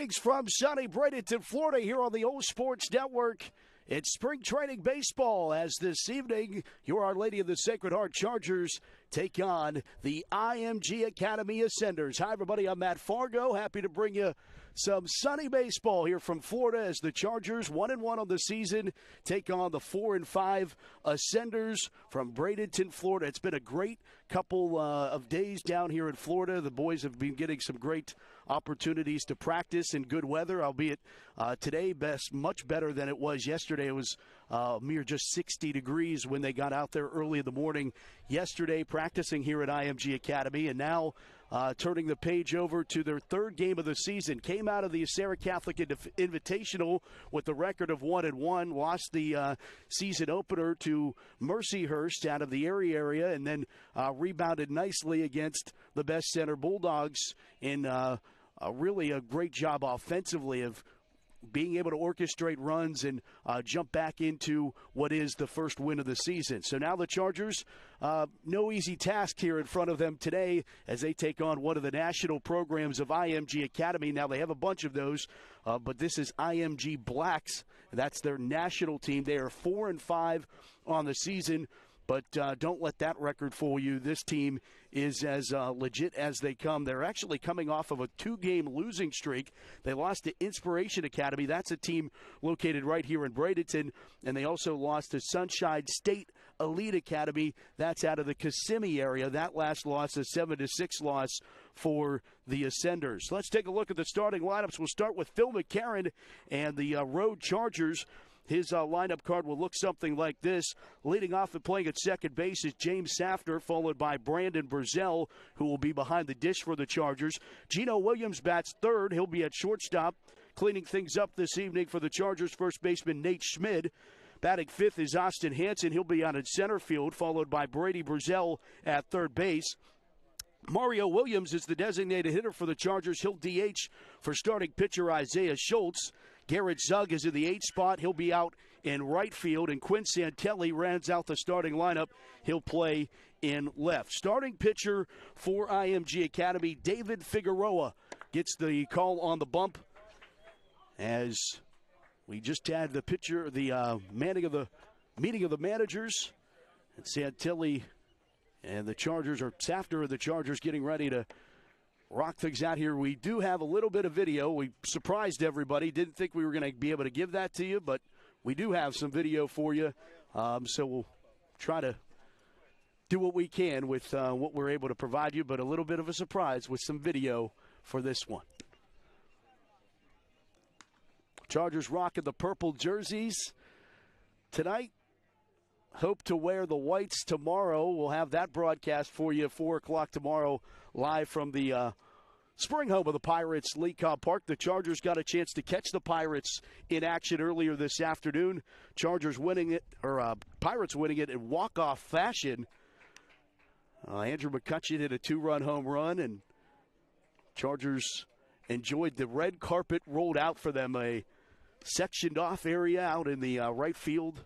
Greetings from sunny Bradenton, Florida, here on the Old Sports Network. It's spring training baseball as this evening your Our Lady of the Sacred Heart Chargers take on the IMG Academy Ascenders. Hi, everybody. I'm Matt Fargo. Happy to bring you some sunny baseball here from Florida as the Chargers, 1-1 on the season, take on the 4-5 Ascenders from Bradenton, Florida. It's been a great couple of days down here in Florida. The boys have been getting some great opportunities to practice in good weather, albeit today much better than it was yesterday. It was a mere just 60 degrees when they got out there early in the morning yesterday practicing here at IMG Academy, and now turning the page over to their third game of the season. Came out of the Sarah Catholic Invitational with the record of 1-1, lost the season opener to Mercyhurst out of the Erie area, and then rebounded nicely against the Best Center Bulldogs in really a great job offensively of being able to orchestrate runs and jump back into what is the first win of the season. So now the Chargers, no easy task here in front of them today as they take on one of the national programs of IMG Academy. Now they have a bunch of those, but this is IMG Blacks. That's their national team. They are 4-5 on the season. But don't let that record fool you. This team is as legit as they come. They're actually coming off of a 2-game losing streak. They lost to Inspiration Academy. That's a team located right here in Bradenton. And they also lost to Sunshine State Elite Academy. That's out of the Kissimmee area. That last loss, a 7-6 loss for the Ascenders. Let's take a look at the starting lineups. We'll start with Phil McCarron and the Road Chargers. His lineup card will look something like this. Leading off and playing at second base is James Safner, followed by Brandon Brazell, who will be behind the dish for the Chargers. Gino Williams bats third. He'll be at shortstop. Cleaning things up this evening for the Chargers, first baseman Nate Schmid. Batting fifth is Austin Hansen. He'll be out in center field, followed by Brady Brazell at third base. Mario Williams is the designated hitter for the Chargers. He'll DH for starting pitcher Isaiah Schultz. Garrett Zug is in the 8th spot. He'll be out in right field. And Quinn Santelli rounds out the starting lineup. He'll play in left. Starting pitcher for IMG Academy, David Figueroa, gets the call on the bump as we just had the pitcher, the meeting of the managers. And Santelli and the Chargers, or Safner of the Chargers, getting ready to rock things out here. We do have a little bit of video. We surprised everybody. Didn't think we were going to be able to give that to you, but we do have some video for you. So we'll try to do what we can with what we're able to provide you, but a little bit of a surprise with some video for this one. Chargers rocking the purple jerseys tonight. Hope to wear the whites tomorrow. We'll have that broadcast for you at 4 o'clock tomorrow, live from the spring home of the Pirates, Lee Cobb Park. The Chargers got a chance to catch the Pirates in action earlier this afternoon. Chargers winning it, or Pirates winning it in walk-off fashion. Andrew McCutcheon hit a 2-run home run, and Chargers enjoyed the red carpet rolled out for them, a sectioned-off area out in the right field.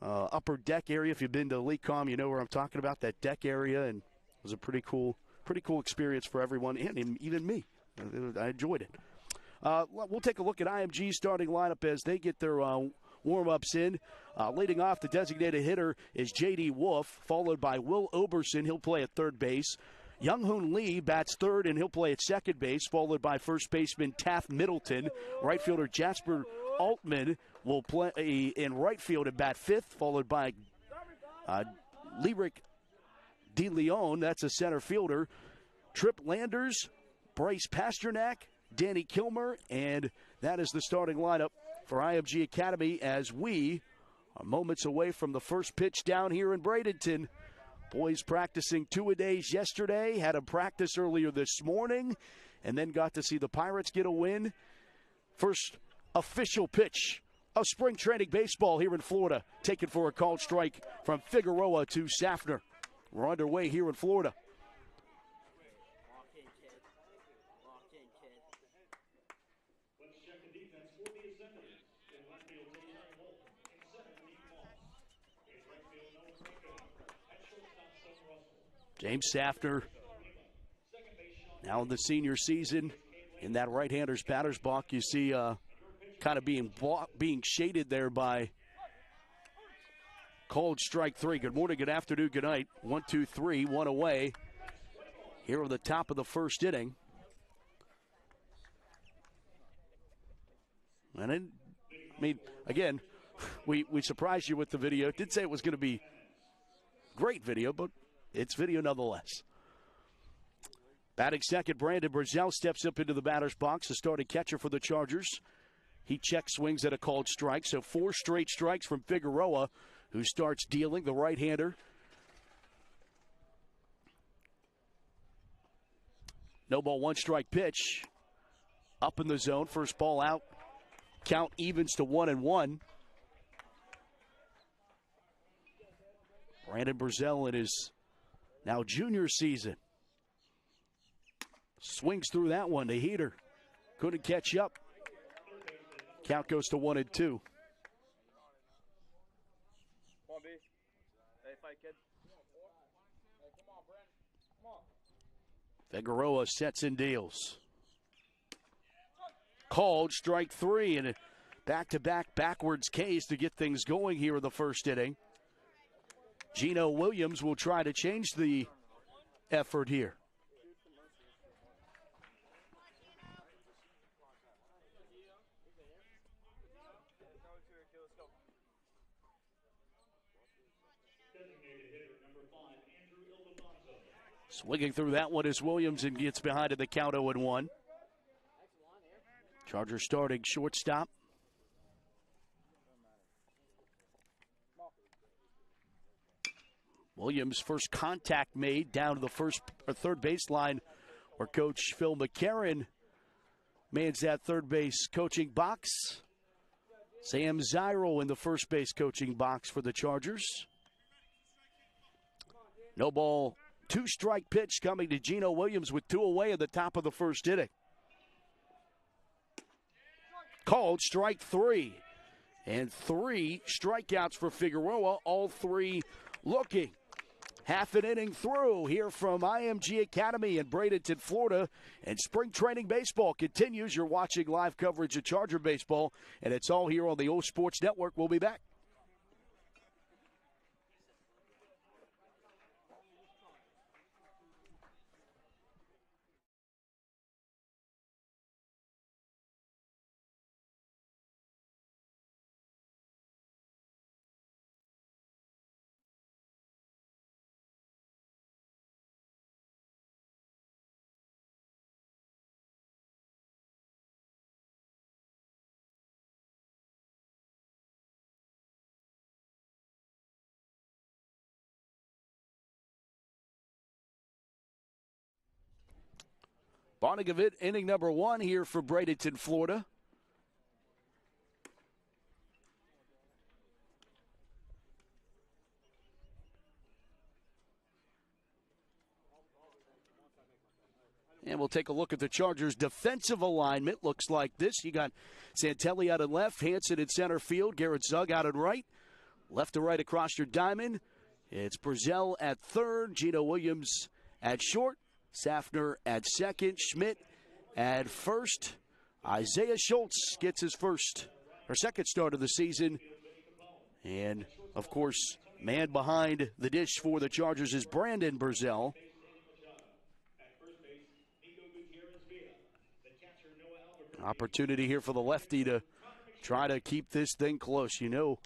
Upper deck area. If you've been to Lee Com, you know where I'm talking about, that deck area, and it was a pretty cool experience for everyone, and even me. I enjoyed it. We'll take a look at IMG's starting lineup as they get their warm-ups in. Leading off, the designated hitter is J.D. Wolf, followed by Will Oberson. He'll play at third base. Young-Hoon Lee bats third, and he'll play at second base, followed by first baseman Taft Middleton. Right fielder Jasper Altman will play in right field and bat fifth, followed by Lyric DeLeon. That's a center fielder. Trip Landers, Bryce Pasternak, Danny Kilmer, and that is the starting lineup for IMG Academy as we are moments away from the first pitch down here in Bradenton. Boys practicing 2-a-days yesterday, had a practice earlier this morning, and then got to see the Pirates get a win. First official pitch of spring training baseball here in Florida, taken for a called strike from Figueroa to Safner. We're underway here in Florida. James Safner Now in the senior season, in that right-hander's batter's block, you see kind of being shaded there by called strike three. Good morning, good afternoon, good night. 1, 2, 3, one away. Here at the top of the first inning. And then, I mean, again, we surprised you with the video. Did say it was going to be great video, but it's video nonetheless. Batting second, Brandon Brazell steps up into the batter's box, the starting catcher for the Chargers. He check swings at a called strike, so 4 straight strikes from Figueroa, who starts dealing, the right-hander. No ball, 1 strike pitch. Up in the zone, first ball out. Count evens to 1-1. Brandon Brazell in his now junior season. Swings through that one, the heater. Couldn't catch up. Count goes to 1-2. Come on, B. Hey, fight, kid. Hey, come on, Brent. Come on. Figueroa sets and deals. Called strike 3, and a back-to-back backwards Ks to get things going here in the first inning. Gino Williams will try to change the effort here. Swinging through that one is Williams and gets behind in the count 0-1. Chargers starting shortstop. Williams' first contact made down to the first or third baseline, where Coach Phil McCarron mans that third base coaching box. Sam Zyro in the first base coaching box for the Chargers. No ball, 2 strike pitch coming to Gino Williams with 2 away at the top of the first inning. Called strike 3. And 3 strikeouts for Figueroa, all 3 looking. Half an inning through here from IMG Academy in Bradenton, Florida. And spring training baseball continues. You're watching live coverage of Charger baseball, and it's all here on the OLSH Sports Network. We'll be back. Bottom of it, inning number 1 here for Bradenton, Florida. And we'll take a look at the Chargers' defensive alignment. Looks like this. You got Santelli out in left, Hanson in center field, Garrett Zug out in right. Left to right across your diamond. It's Brazell at third, Gino Williams at short, Safner at second, Schmidt at first. Isaiah Schultz gets his second start of the season. And, of course, man behind the dish for the Chargers is Brandon Brazell. Opportunity here for the lefty to try to keep this thing close. You know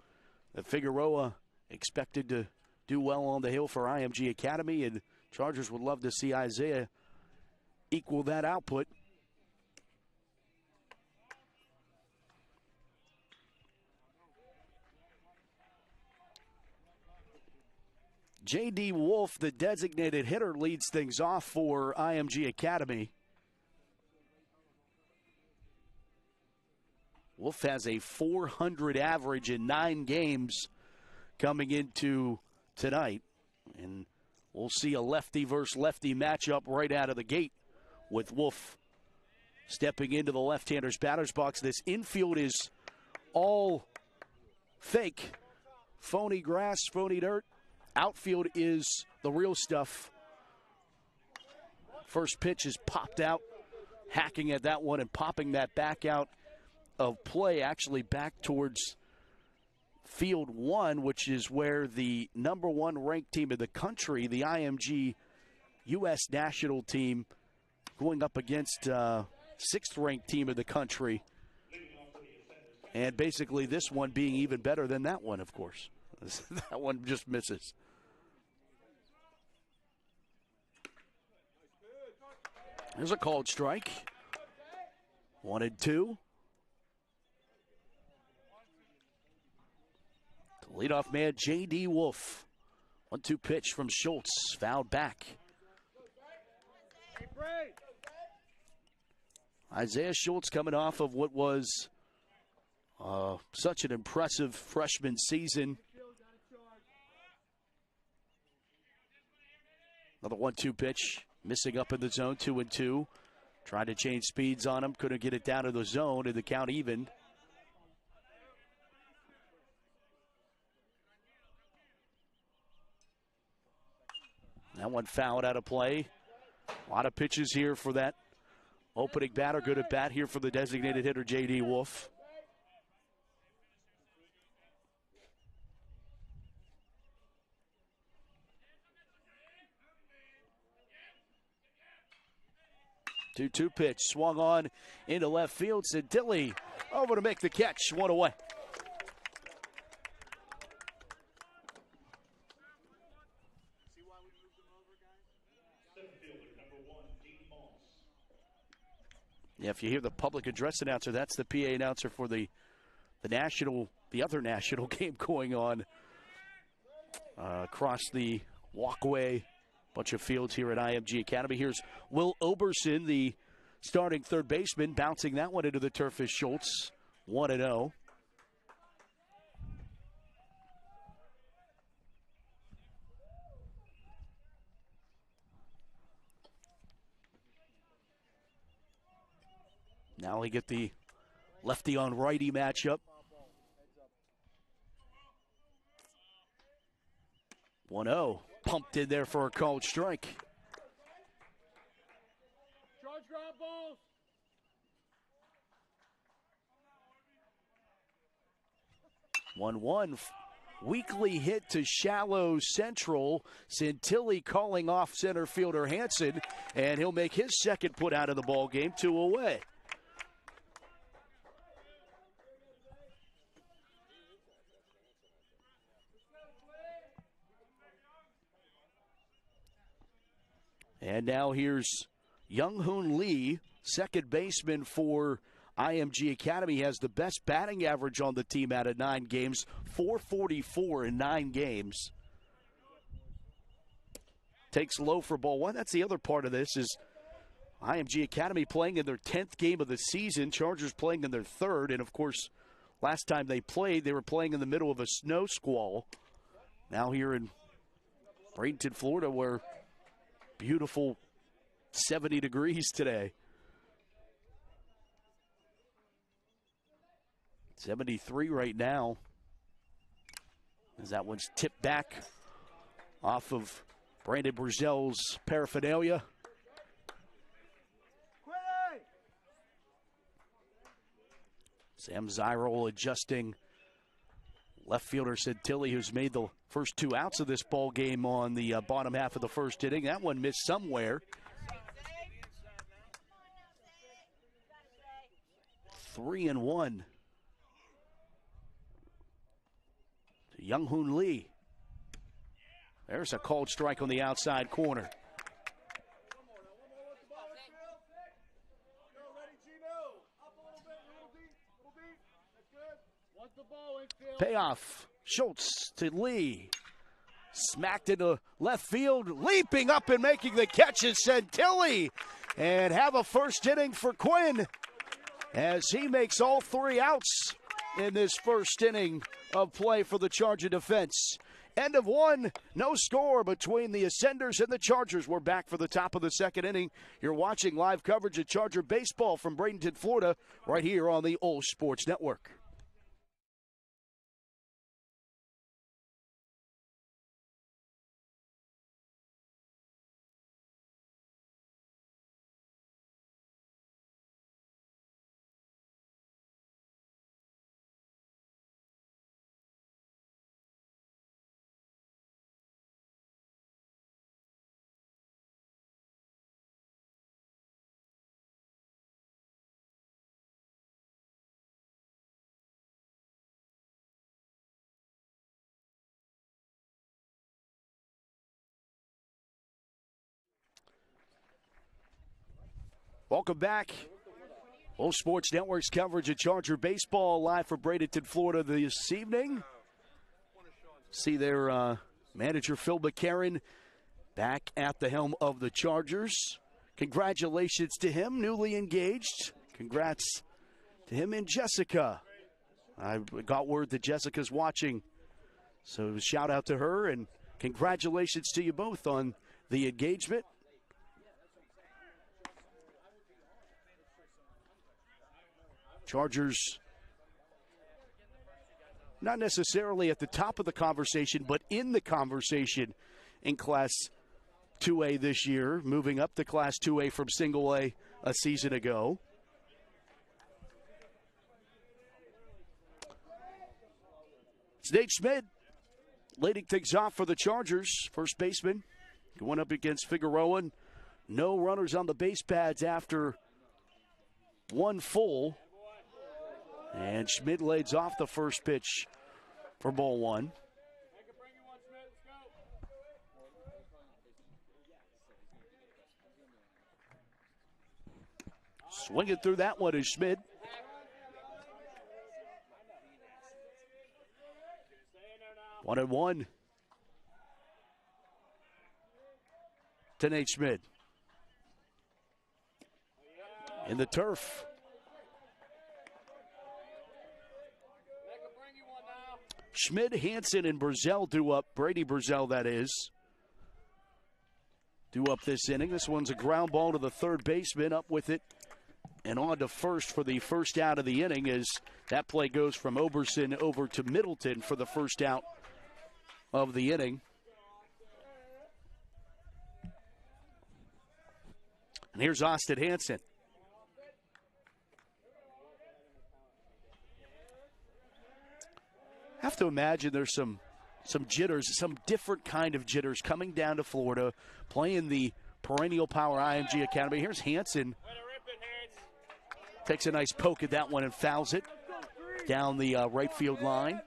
that Figueroa expected to do well on the hill for IMG Academy, and Chargers would love to see Isaiah equal that output. J.D. Wolf, the designated hitter, leads things off for IMG Academy. Wolf has a .400 average in 9 games coming into tonight. And we'll see a lefty versus lefty matchup right out of the gate with Wolf stepping into the left-hander's batter's box. This infield is all fake. Phony grass, phony dirt. Outfield is the real stuff First pitch is popped out, hacking at that one and popping that back out of play, actually back towards field one, which is where the number one ranked team in the country, the IMG U.S. national team, going up against sixth ranked team in the country. And basically this one being even better than that one, of course. That one just misses. There's a called strike. 1-2. The leadoff man, J.D. Wolf. 1-2 pitch from Schultz, fouled back. Isaiah Schultz coming off of what was such an impressive freshman season. Another 1-2 pitch, missing up in the zone, 2-2. Trying to change speeds on him, couldn't get it down to the zone, and the count even. That one fouled out of play. A lot of pitches here for that opening batter. Good at bat here for the designated hitter, J.D. Wolf. Two-two pitch, swung on into left field. Santilli over to make the catch, one away. Yeah, if you hear the public address announcer, that's the PA announcer for the other national game going on across the walkway. Bunch of fields here at IMG Academy. Here's Will Oberson, the starting third baseman, bouncing that one into the turf is Schultz. 1-0. Now we get the lefty on righty matchup. 1-0. Pumped in there for a called strike. Charge ground balls. 1-1. Weakly hit to shallow central. Santilli calling off center fielder Hansen, and he'll make his second put out of the ball game, 2 away. And now here's Young Hoon Lee, second baseman for IMG Academy. He has the best batting average on the team out of 9 games, .444 in 9 games. Takes low for ball one. That's the other part of this is IMG Academy playing in their 10th game of the season. Chargers playing in their 3rd. And, of course, last time they played, they were playing in the middle of a snow squall. Now here in Bradenton, Florida, where beautiful 70 degrees today. 73 right now. As that one's tipped back off of Brandon Brazel's paraphernalia. Sam Zyrol adjusting. Left fielder Santilli, who's made the first 2 outs of this ball game on the bottom half of the first inning. That one missed somewhere. 3-1. To Young Hoon Lee. There's a called strike on the outside corner. Payoff. Schultz to Lee. Smacked into left field. Leaping up and making the catch is Santilli. And have a first inning for Quinn as he makes all 3 outs in this first inning of play for the Charger defense. End of 1, no score between the Ascenders and the Chargers. We're back for the top of the second inning. You're watching live coverage of Charger baseball from Bradenton, Florida, right here on the OLSH Sports Network. Welcome back. OLSH Sports Network's coverage of Charger baseball live from Bradenton, Florida this evening. See their manager Phil McCarron back at the helm of the Chargers. Congratulations to him, newly engaged. Congrats to him and Jessica. I got word that Jessica's watching, so shout out to her and congratulations to you both on the engagement. Chargers not necessarily at the top of the conversation, but in the conversation in Class 2A this year, moving up to Class 2A from Single A a season ago. It's Nate Schmidt leading things off for the Chargers. First baseman going up against Figueroa. No runners on the base pads after one full. And Schmidt leads off the first pitch for ball one. Swinging through that one is Schmidt. One and one to Nate Schmidt. In the turf. Schmidt, Hansen, and Brazell do up. Brady Brazell, that is. Do up this inning. This one's a ground ball to the third baseman. Up with it and on to first for the first out of the inning as that play goes from Oberson over to Middleton for the first out of the inning. And here's Austin Hansen. I have to imagine there's some jitters, some different kind of jitters coming down to Florida, playing the perennial power IMG Academy. Here's Hansen. Takes a nice poke at that one and fouls it down the right field line.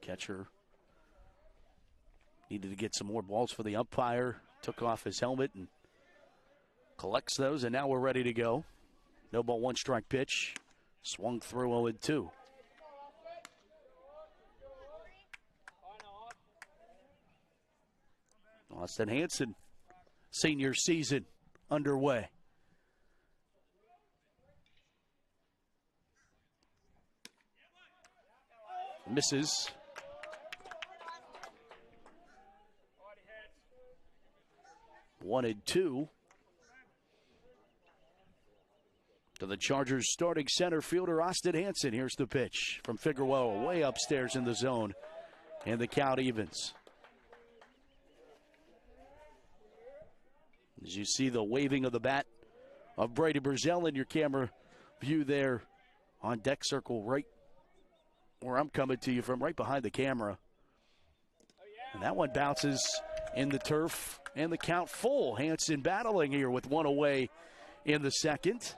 Catcher needed to get some more balls for the umpire. Took off his helmet and collects those, and now we're ready to go. No ball, one strike pitch. Swung through 0-2. Austin Hansen, senior season underway. Misses. One and two to the Chargers starting center fielder Austin Hansen. Here's the pitch from Figueroa way upstairs in the zone, and the count evens. As you see the waving of the bat of Brady Brazell in your camera view there on deck circle right where I'm coming to you from, right behind the camera. And that one bounces in the turf, and the count full. Hansen battling here with one away in the second.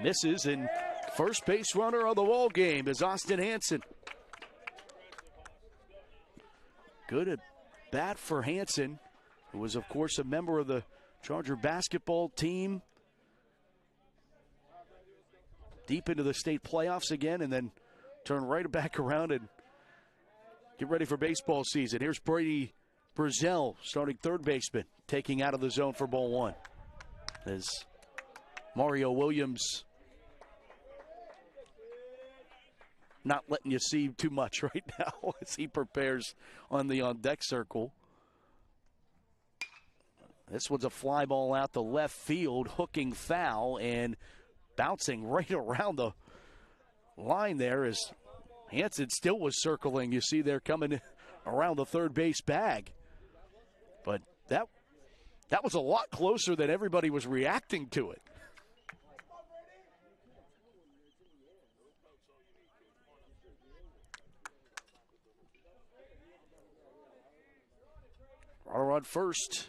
Misses, and first base runner of the ball game is Austin Hansen. Good at bat for Hansen, who was, of course, a member of the Charger basketball team. Deep into the state playoffs again, and then turn right back around and get ready for baseball season. Here's Brady Brazell, starting third baseman, taking out of the zone for ball one. As Mario Williams not letting you see too much right now as he prepares on the on-deck circle. This one's a fly ball out the left field, hooking foul and bouncing right around the line there as Hansen still was circling. You see they're coming around the third base bag. But that That was a lot closer than everybody was reacting to it. Runner on first.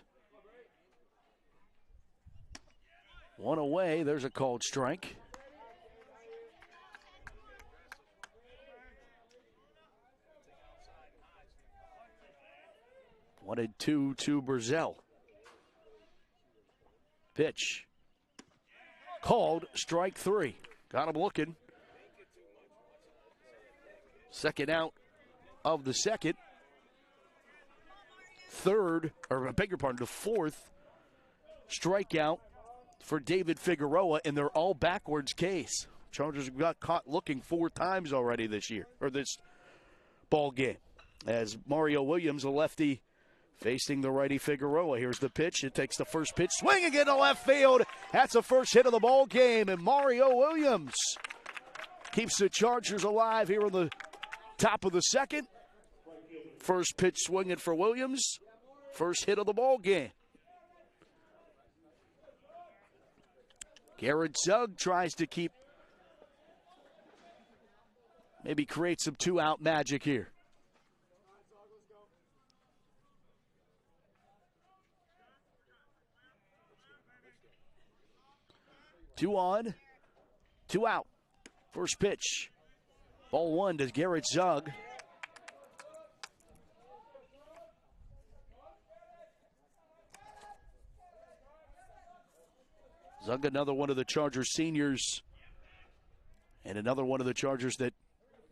One away. There's a called strike. One and two to Brazil. Pitch. Called strike three. Got him looking. Second out of the second. Third, or I beg your pardon, the fourth strikeout for David Figueroa in their all backwards case. Chargers got caught looking 4 times already this year, or this ball game. As Mario Williams, a lefty, facing the righty Figueroa. Here's the pitch. It takes the first pitch, swinging into left field. That's the first hit of the ball game, and Mario Williams keeps the Chargers alive here in the top of the second. First pitch swinging for Williams. First hit of the ball game. Garrett Zug tries to maybe create some 2-out magic here. Two on, 2 out. First pitch. Ball 1 to Garrett Zug. Zug, another one of the Chargers seniors, and another one of the Chargers that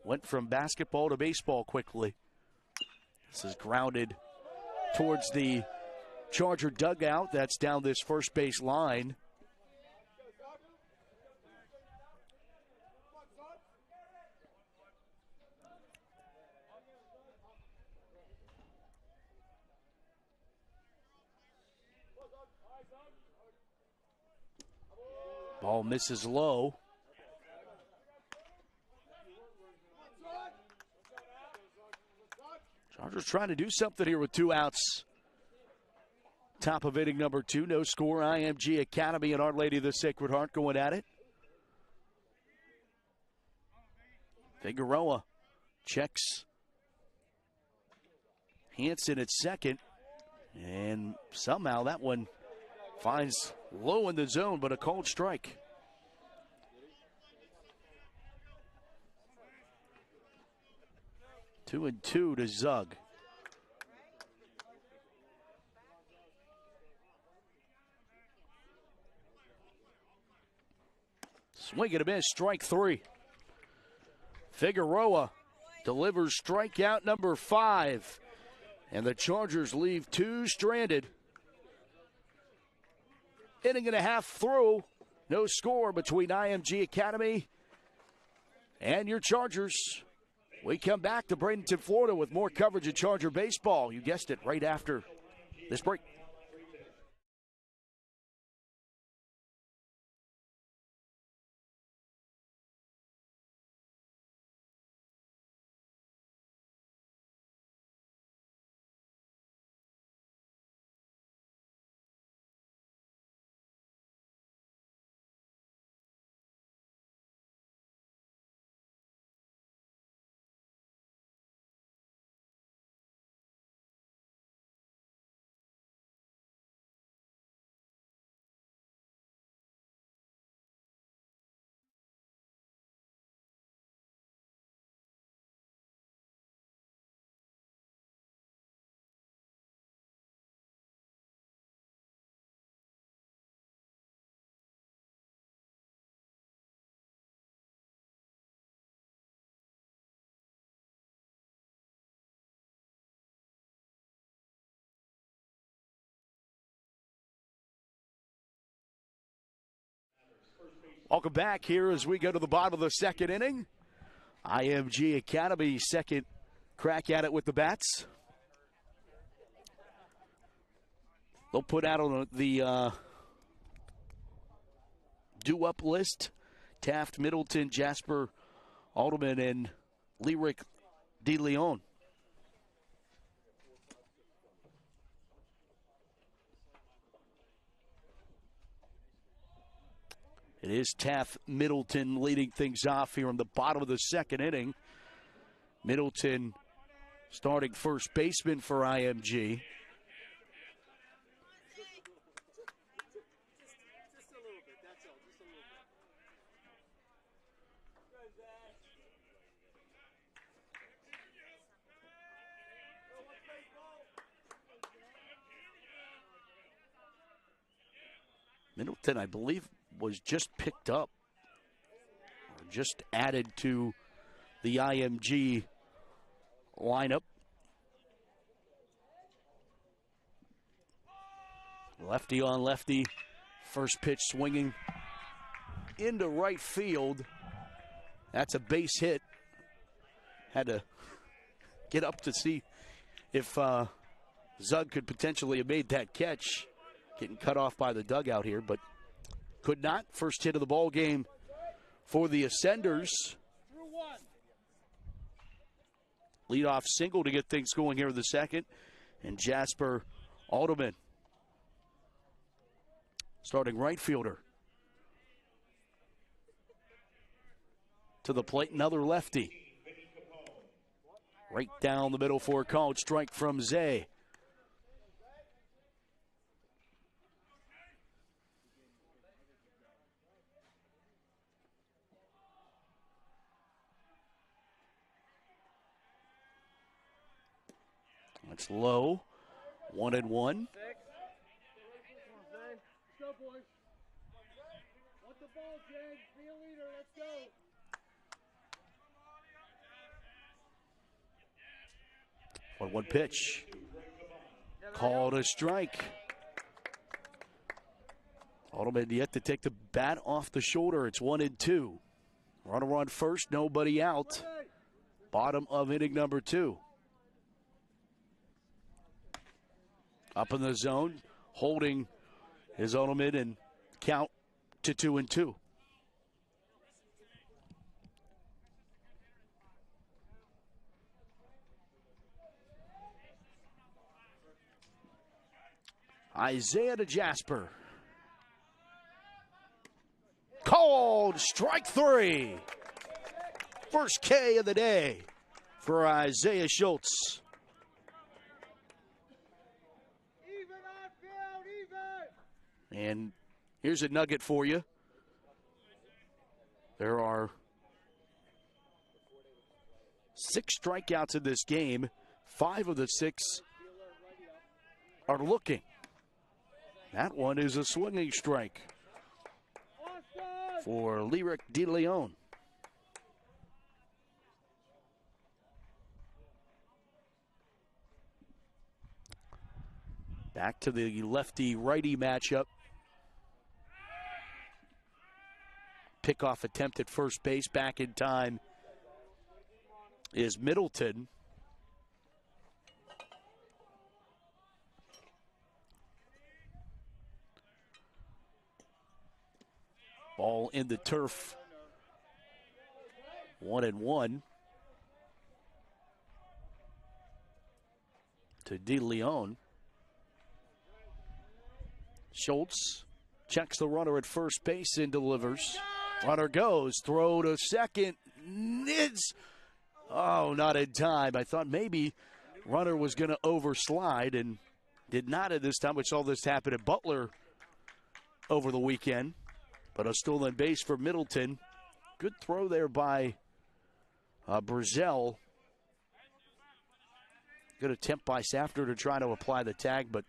went from basketball to baseball quickly. This is grounded towards the Charger dugout. That's down this first base line. Ball misses low. Chargers trying to do something here with 2 outs. Top of inning number 2. No score. IMG Academy and Our Lady of the Sacred Heart going at it. Figueroa checks Hanson at second. And somehow that one finds low in the zone, but a called strike. Two and two to Zug. Swing and a miss, strike 3. Figueroa delivers strikeout number 5. And the Chargers leave 2 stranded. Inning and a half through. No score between IMG Academy and your Chargers. We come back to Bradenton, Florida with more coverage of Charger baseball. You guessed it, right after this break. Welcome back here as we go to the bottom of the second inning. IMG Academy second crack at it with the bats. They'll put out on the due-up list Taft, Middleton, Jasper, Alderman, and Lyric De Leon. It is Taft Middleton leading things off here in the bottom of the second inning. Middleton starting first baseman for IMG. Middleton, I believe, was just picked up, or just added to the IMG lineup. Lefty on lefty. First pitch swinging into right field. That's a base hit. Had to get up to see if Zug could potentially have made that catch. Getting cut off by the dugout here, but could not. First hit of the ball game for the Ascenders. Leadoff single to get things going here in the second. And Jasper Alderman, starting right fielder. To the plate, another lefty. Right down the middle for a called strike from Zay. That's low. 1-1. Go, boys. Want the ball, Jay. Be a leader. Let's go. 1-1 pitch. Called a strike. Alderman yet to take the bat off the shoulder. It's 1-2. Runner on first, nobody out. Bottom of inning number 2. Up in the zone, holding his Alderman and count to 2-2. Isaiah to Jasper. Called strike 3. First K of the day for Isaiah Schultz. And here's a nugget for you. There are 6 strikeouts in this game. 5 of the 6 are looking. That one is a swinging strike for Lyric De Leon. Back to the lefty-righty matchup. Pickoff attempt at first base. Back in time is Middleton. Ball in the turf. 1-1 to De Leon. Schultz checks the runner at first base and delivers. Runner goes, throw to second. Not in time. I thought maybe runner was going to overslide and did not at this time. We saw this happen at Butler over the weekend. But a stolen base for Middleton. Good throw there by Brazel. Good attempt by Safter to try to apply the tag, but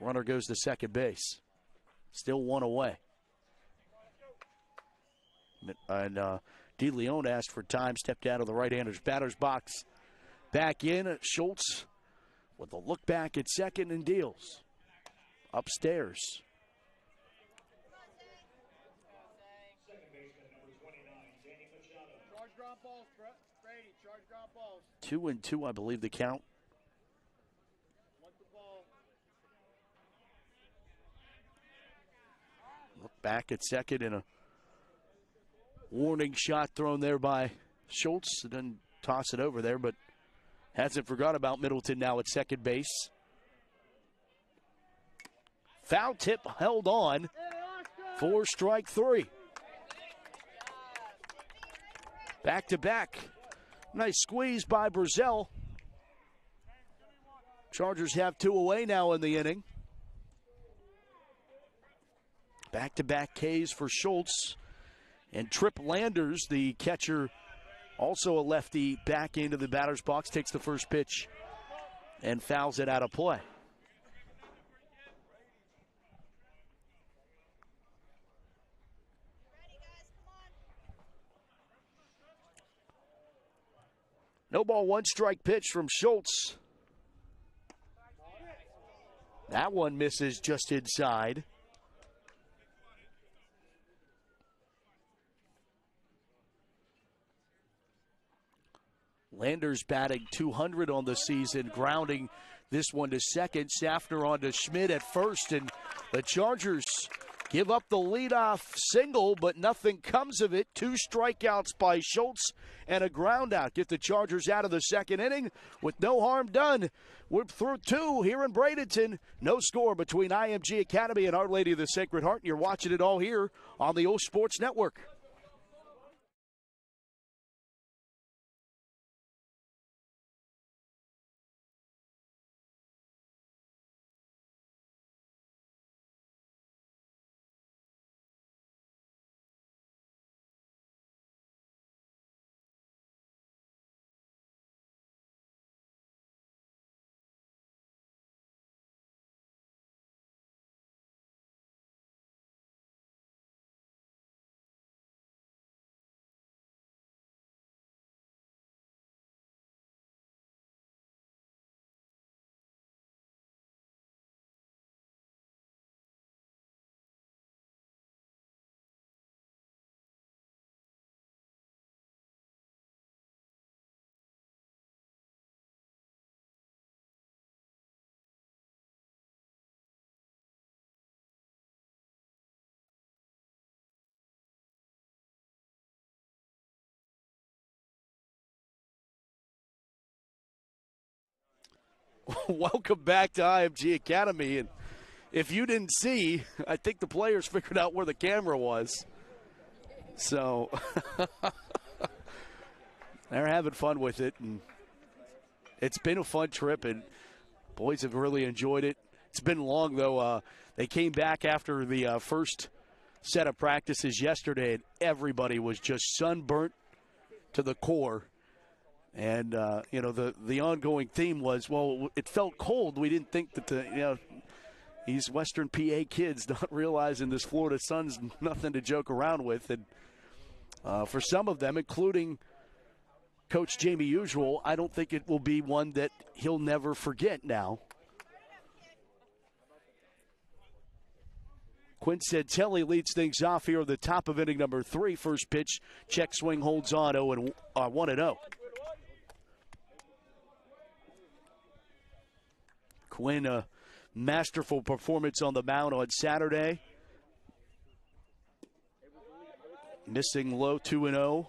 runner goes to second base. Still 1 away. And De Leon asked for time, stepped out of the right-hander's batter's box. Back in, Schultz with a look back at second and deals. Upstairs. Charge ground balls, Brady. Charge ground balls. 2-2, I believe the count. Want the ball. Look back at second and a warning shot thrown there by Schultz. Didn't toss it over there, but hasn't forgot about Middleton now at second base. Foul tip held on 4 strike 3. Back to back. Nice squeeze by Brazil. Chargers have 2 away now in the inning. Back-to-back Ks for Schultz. And Tripp Landers, the catcher, also a lefty, back into the batter's box, takes the first pitch and fouls it out of play. No ball, 1 strike pitch from Schultz. That one misses just inside. Landers batting .200 on the season, grounding this one to second. Safner on to Schmidt at first, and the Chargers give up the leadoff single, but nothing comes of it. 2 strikeouts by Schultz and a ground out. Get the Chargers out of the second inning with no harm done. We're through 2 here in Bradenton. No score between IMG Academy and Our Lady of the Sacred Heart, and you're watching it all here on the OLSH Sports Network. Welcome back to IMG Academy. And if you didn't see, I think the players figured out where the camera was. So they're having fun with it. And it's been a fun trip, and boys have really enjoyed it. It's been long, though. They came back after the first set of practices yesterday, and everybody was just sunburnt to the core. And, the ongoing theme was, well, it felt cold. We didn't think that these Western PA kids not realizing this Florida sun's nothing to joke around with. And for some of them, including Coach Jamie Usual, I don't think it will be one that he'll never forget now. Quinn Santelli leads things off here at the top of inning number 3. First pitch, check swing, holds on 1-0. Quinn, a masterful performance on the mound on Saturday. Missing low 2-0.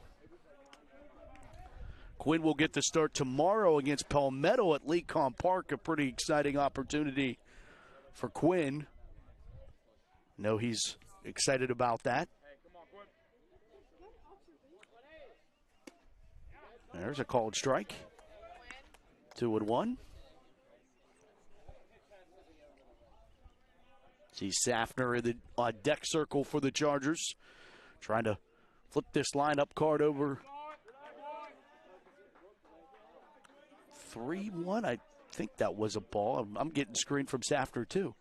Quinn will get the start tomorrow against Palmetto at Lecom Park. A pretty exciting opportunity for Quinn. No, he's excited about that. There's a called strike. 2-1. See Safner in the deck circle for the Chargers. Trying to flip this lineup card over. 3-1. I think that was a ball. I'm getting screened from Safner, too.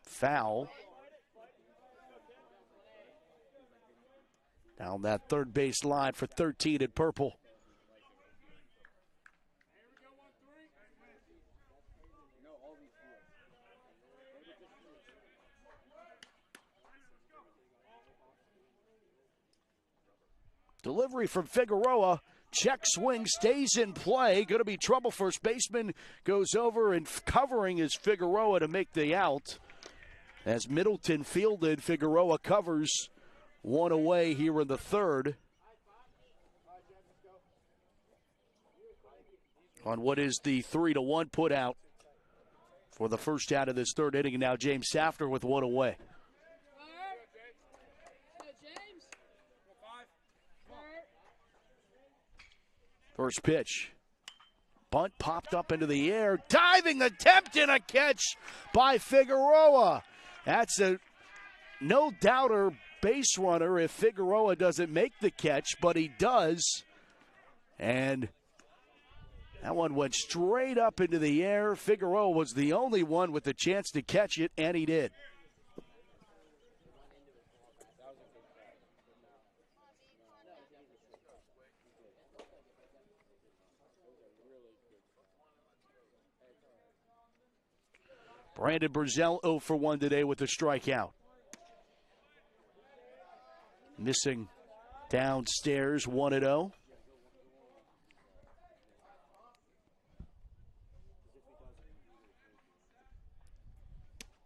Foul. Down that third base line for 13 in purple. Delivery from Figueroa. Check swing, stays in play. Going to be trouble. First baseman goes over, and covering is Figueroa to make the out. As Middleton fielded, Figueroa covers. 1 away here in the third. on what is the 3-1 put out for the first out of this third inning. And now James Safter with one away. First pitch. Bunt popped up into the air. Diving attempt and a catch by Figueroa. That's a no-doubter base runner if Figueroa doesn't make the catch, but he does. And that one went straight up into the air. Figueroa was the only one with the chance to catch it, and he did. Brandon Brazell 0 for 1 today with a strikeout. Missing downstairs 1-0.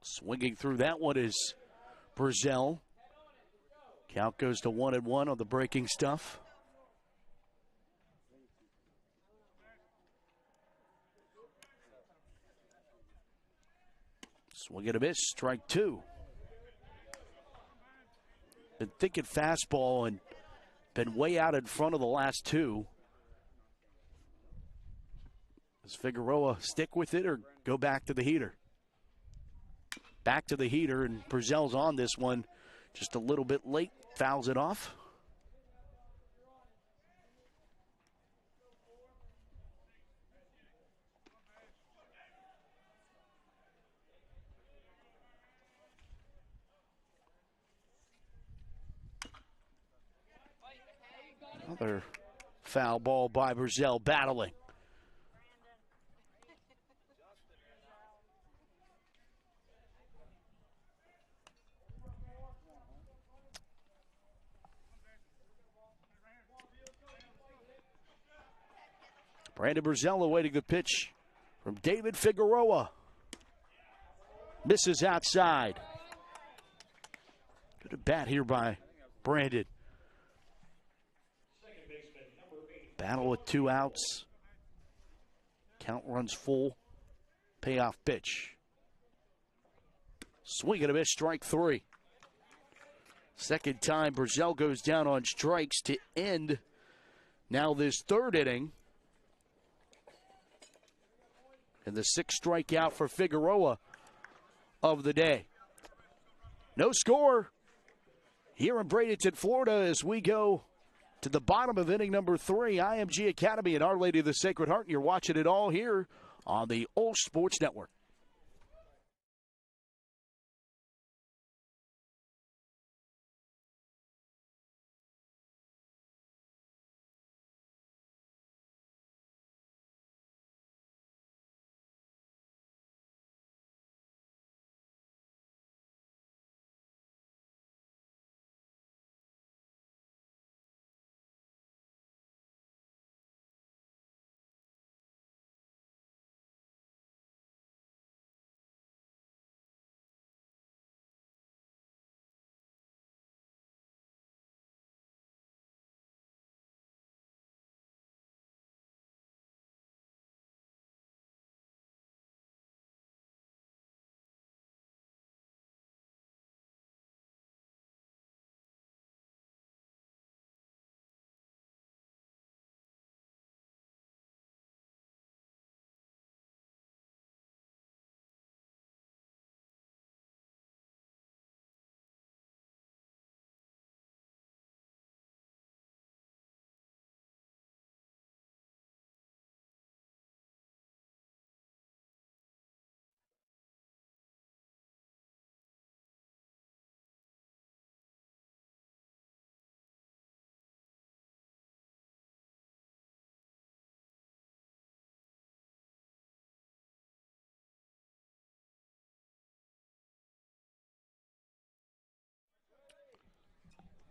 Swinging through that one is Brazell. Count goes to 1-1 on the breaking stuff. Swing and a miss, strike two. Been thinking fastball and been way out in front of the last two. Does Figueroa stick with it or go back to the heater? Back to the heater, and Brazell's on this one just a little bit late, fouls it off. Another foul ball by Brazell, battling. Brandon Brazell awaiting the pitch from David Figueroa. Misses outside. Good at bat here by Brandon. Battle with 2 outs. Count runs full. Payoff pitch. Swing and a miss, strike 3. Second time Brazell goes down on strikes to end now this third inning. And the 6th strikeout for Figueroa of the day. No score here in Bradenton, Florida, as we go to the bottom of inning number 3. IMG Academy and Our Lady of the Sacred Heart. And you're watching it all here on the OLSH Sports Network.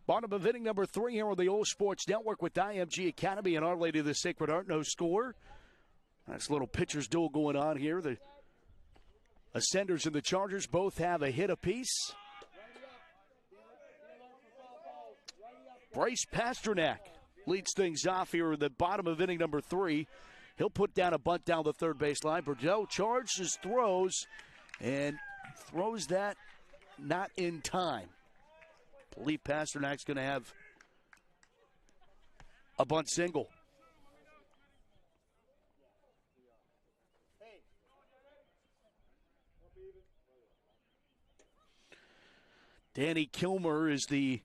Bottom of inning number 3 here on the OLSH Sports Network with IMG Academy and Our Lady of the Sacred Heart. No score. Nice little pitcher's duel going on here. The Ascenders and the Chargers both have a hit apiece. Bryce Pasternak leads things off here in the bottom of inning number 3. He'll put down a bunt down the third baseline. Burdell charges, throws, and throws that not in time. I believe Pasternak's going to have a bunt single. Danny Kilmer is the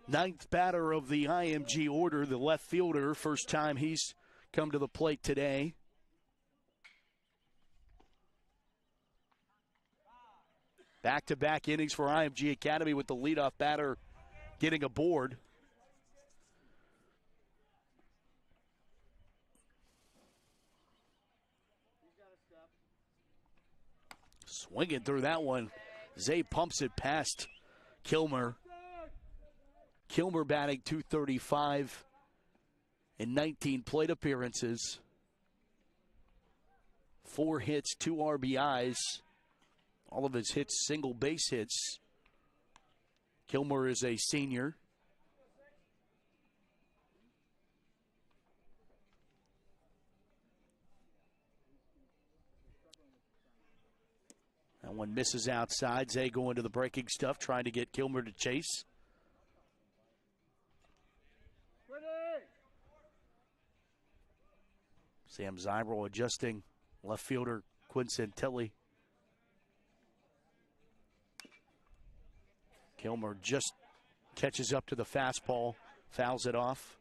ninth batter of the IMG order, the left fielder. First time he's come to the plate today. Back-to-back innings for IMG Academy with the leadoff batter getting aboard. Swinging through that one. Zay pumps it past Kilmer. Kilmer batting .235 in 19 plate appearances. 4 hits, 2 RBIs. All of his hits, single base hits. Kilmer is a senior. That one misses outside. Zay going to the breaking stuff, trying to get Kilmer to chase. Sam Zybro adjusting. Left fielder Quinn Santilli. Kilmer just catches up to the fastball, fouls it off.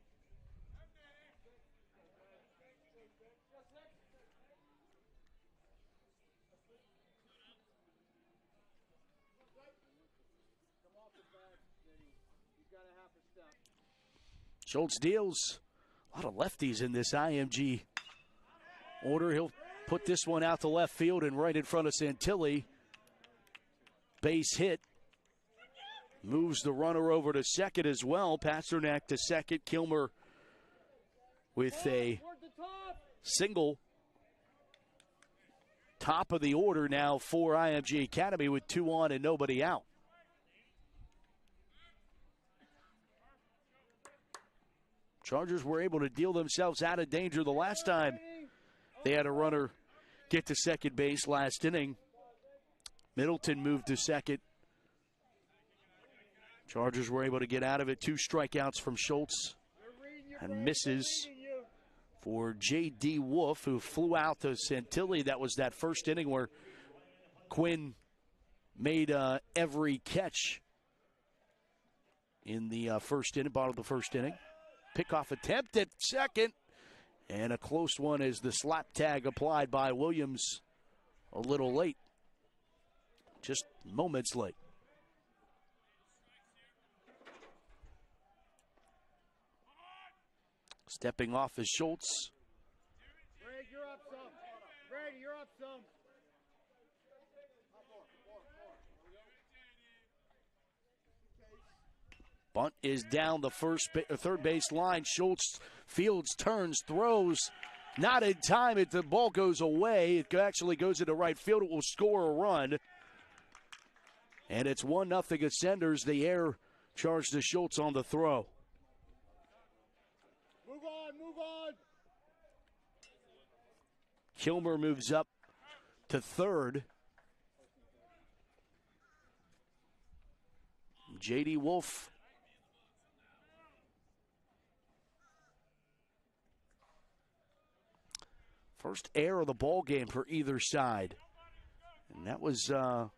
Schultz deals. A lot of lefties in this IMG order. He'll put this one out to left field and right in front of Santilli. Base hit. Moves the runner over to second as well. Pasternak to second. Kilmer with a single. Top of the order now for IMG Academy with 2 on and nobody out. Chargers were able to deal themselves out of danger the last time they had a runner get to second base last inning. Middleton moved to second. Chargers were able to get out of it. 2 strikeouts from Schultz and misses for J.D. Wolf, who flew out to Santilli. That was that first inning where Quinn made every catch in the first inning, bottom of the first inning. Pickoff attempt at second, and a close one as the slap tag applied by Williams a little late, just moments late. Stepping off is Schultz. Greg, you're up some. Greg, you're up some. Bunt is down the third base line. Schultz fields, turns, throws. Not in time. The ball goes away. It actually goes into right field. It will score a run. And it's 1-0 Ascenders. The air charge to Schultz on the throw. Move on, move on. Kilmer moves up to third. J.D. Wolf first error of the ball game for either side. And that was a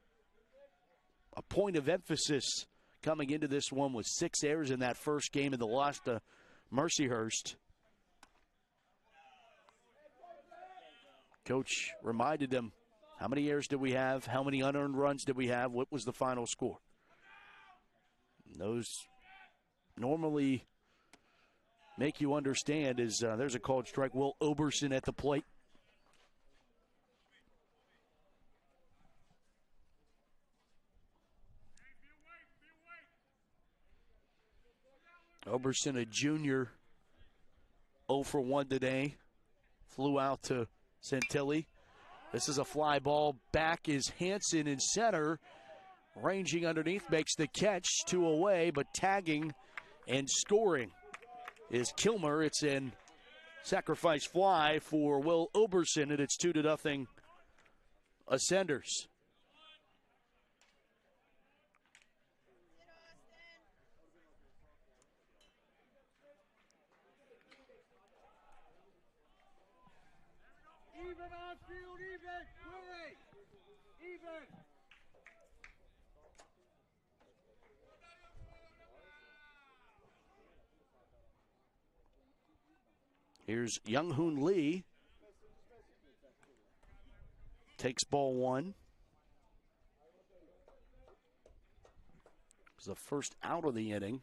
point of emphasis coming into this one with 6 errors in that first game in the loss to Mercyhurst. Coach reminded them, how many errors did we have? How many unearned runs did we have? What was the final score? And those normally make you understand is there's a called strike. Will Oberson at the plate. Oberson, a junior, 0 for 1 today. Flew out to Santilli. This is a fly ball. Back is Hansen in center. Ranging underneath, makes the catch. 2 away, but tagging and scoring is Kilmer. It's an sacrifice fly for Will Oberson, and it's 2-0 Ascenders. Even on field, even, Willie! Even! Here's Young Hoon Lee. Takes ball one. It's the first out of the inning.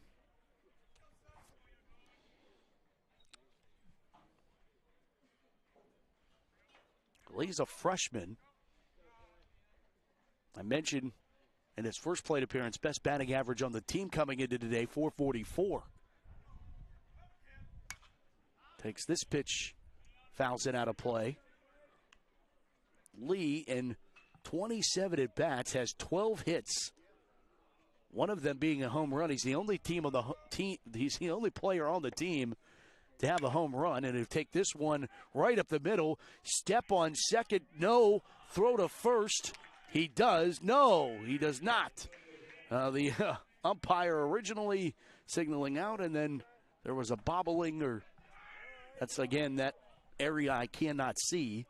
Lee's a freshman. I mentioned in his first plate appearance, best batting average on the team coming into today, 444. Takes this pitch, fouls it out of play. Lee, in 27 at-bats, has 12 hits. One of them being a home run. He's the only He's the only player on the team to have a home run, and he'll take this one right up the middle. Step on second, no. Throw to first. He does. No, he does not. The umpire originally signaling out, and then there was a bobbling, or that's, again, that area I cannot see.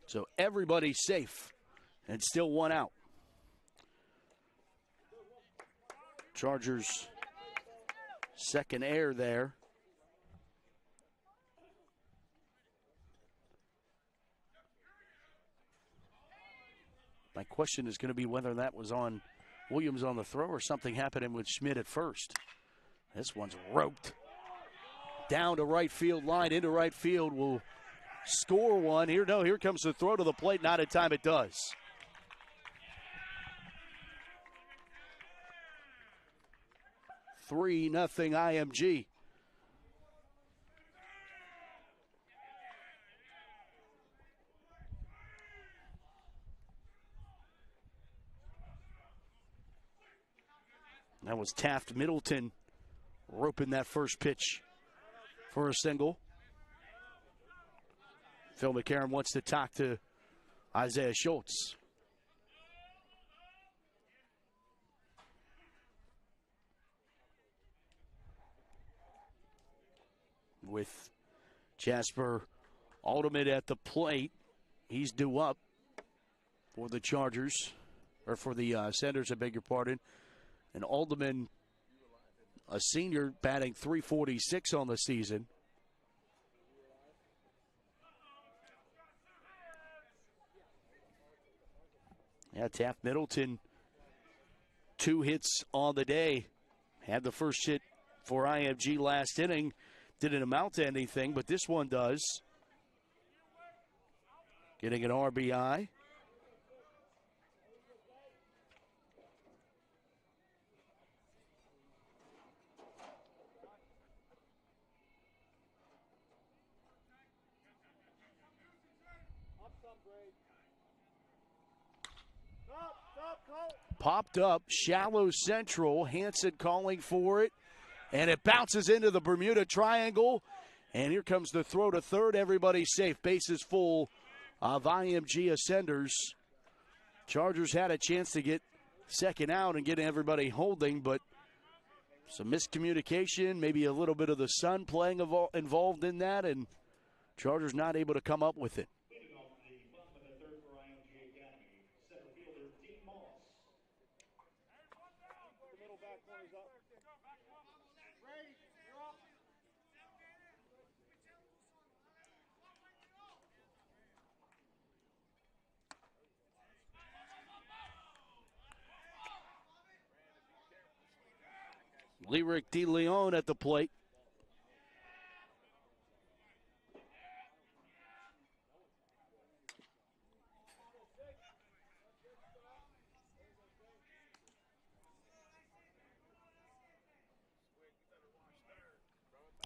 So everybody's safe, and still one out. Chargers second air there. My question is going to be whether that was on Williams on the throw or something happening with Schmidt at first. This one's roped. Down to right field line, into right field. Will score one. Here comes the throw to the plate. Not in time, it does. $3-0 IMG. That was Taft Middleton roping that first pitch for a single. Phil McCarron wants to talk to Isaiah Schultz. With Jasper Alderman at the plate, he's due up for the Chargers, or for the Senators, I beg your pardon. And Alderman, a senior, batting .346 on the season. Yeah, Taft Middleton, 2 hits on the day. Had the first hit for IMG last inning. Didn't amount to anything, but this one does. Getting an RBI. Popped up, shallow central. Hansen calling for it. And it bounces into the Bermuda Triangle. And here comes the throw to third. Everybody's safe. Bases full of IMG Ascenders. Chargers had a chance to get second out and get everybody holding, but some miscommunication, maybe a little bit of the sun playing involved in that, and Chargers not able to come up with it. Lyric DeLeon at the plate.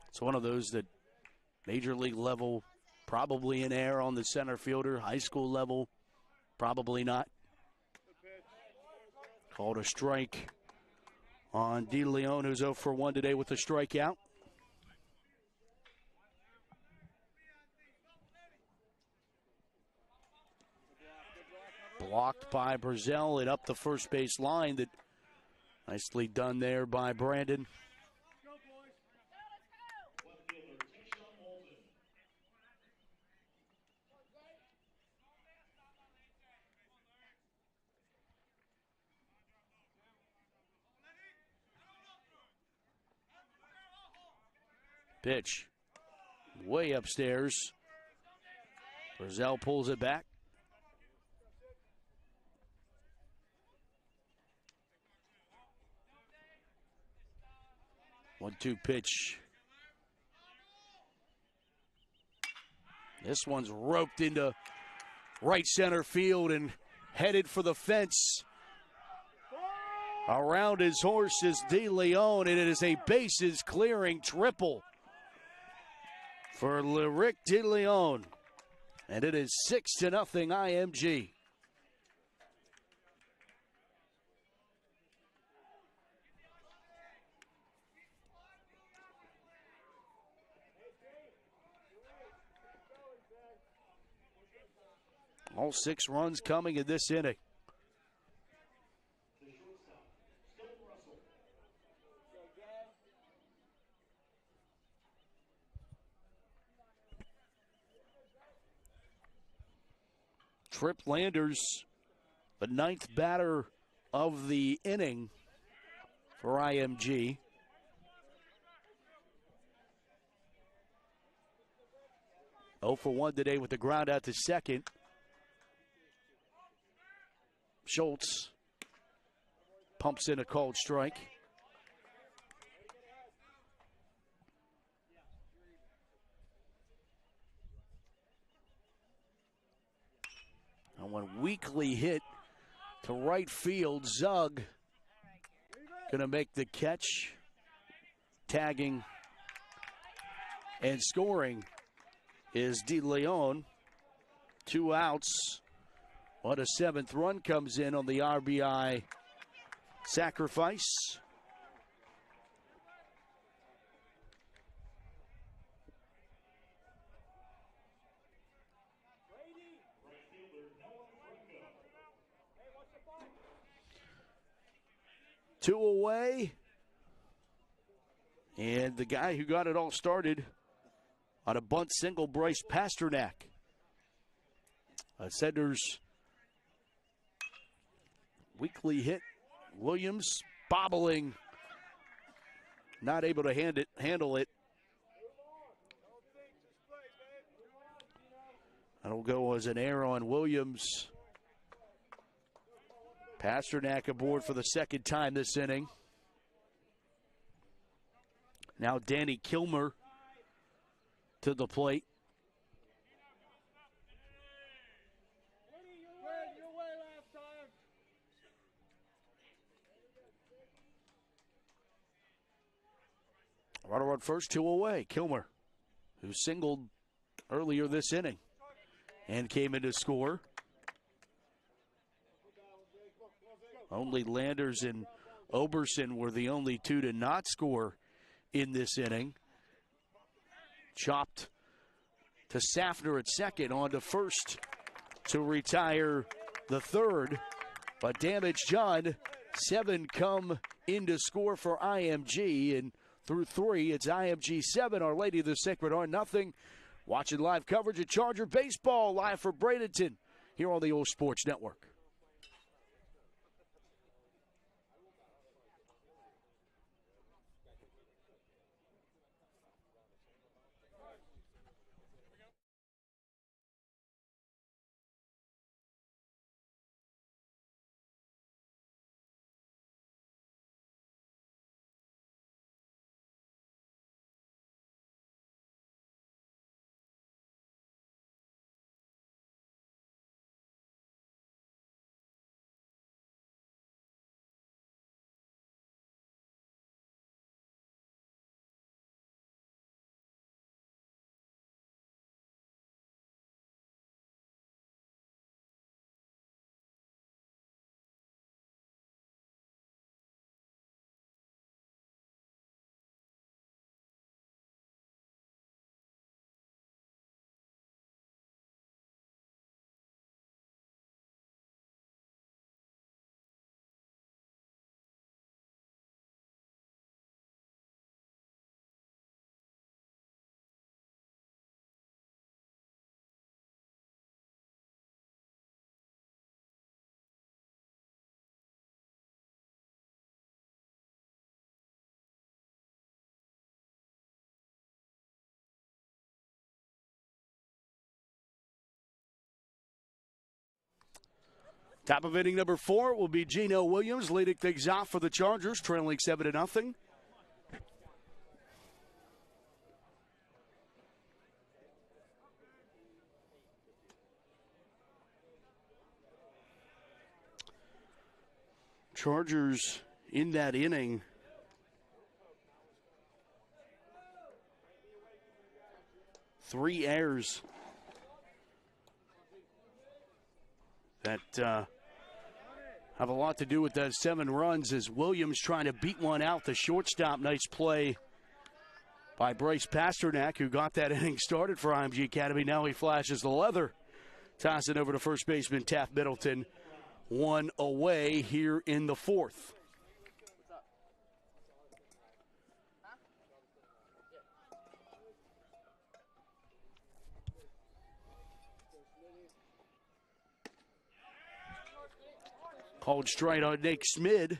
It's one of those that major league level, probably in air on the center fielder. High school level, probably not. Called a strike on DeLeon, who's 0 for 1 today with a strikeout. Blocked by Brazil and up the first base line. That nicely done there by Brandon. Pitch way upstairs. Brazil pulls it back. One-two pitch. This one's roped into right center field and headed for the fence. Around his horse is DeLeon, and it is a bases clearing triple for Lyric DeLeon. And it is 6-0 IMG. All 6 runs coming in this inning. Trip Landers, the 9th batter of the inning for IMG. Oh for 1 today with the ground out to second. Schultz pumps in a called strike. And one weakly hit to right field. Zug gonna make the catch. Tagging and scoring is DeLeon. 2 outs. But a 7th run comes in on the RBI sacrifice. Two away. And the guy who got it all started on a bunt single, Bryce Pasternak. Senders weakly hit. Williams bobbling. Not able to handle it. That'll go as an error on Williams. Pasternak aboard for the 2nd time this inning. Now Danny Kilmer to the plate. Runner on first, 2 away. Kilmer, who singled earlier this inning and came in to score. Only Landers and Oberson were the only 2 to not score in this inning. Chopped to Safner at second, on to first to retire the 3rd. But damage done. 7 come in to score for IMG, and through 3, it's IMG 7, Our Lady of the Sacred Heart nothing. Watching live coverage of Charger Baseball live for Bradenton here on the OLSH Sports Network. Top of inning number 4 will be Geno Williams leading things off for the Chargers, trailing 7-0. Chargers in that inning. Three errors that have a lot to do with those 7 runs as Williams trying to beat one out. The shortstop, nice play by Bryce Pasternak, who got that inning started for IMG Academy. Now he flashes the leather. Toss it over to first baseman Taft Middleton. 1 away here in the 4th. Called straight on Nate Schmid.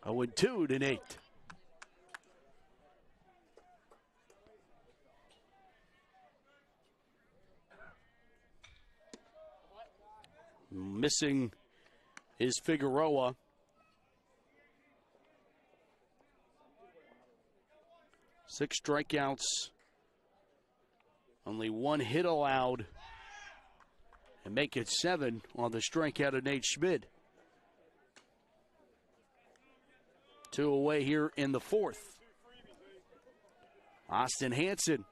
Oh, and 2 to Nate. Missing is Figueroa. Six strikeouts. Only 1 hit allowed. And make it 7 on the strikeout of Nate Schmid. 2 away here in the 4th. Austin Hansen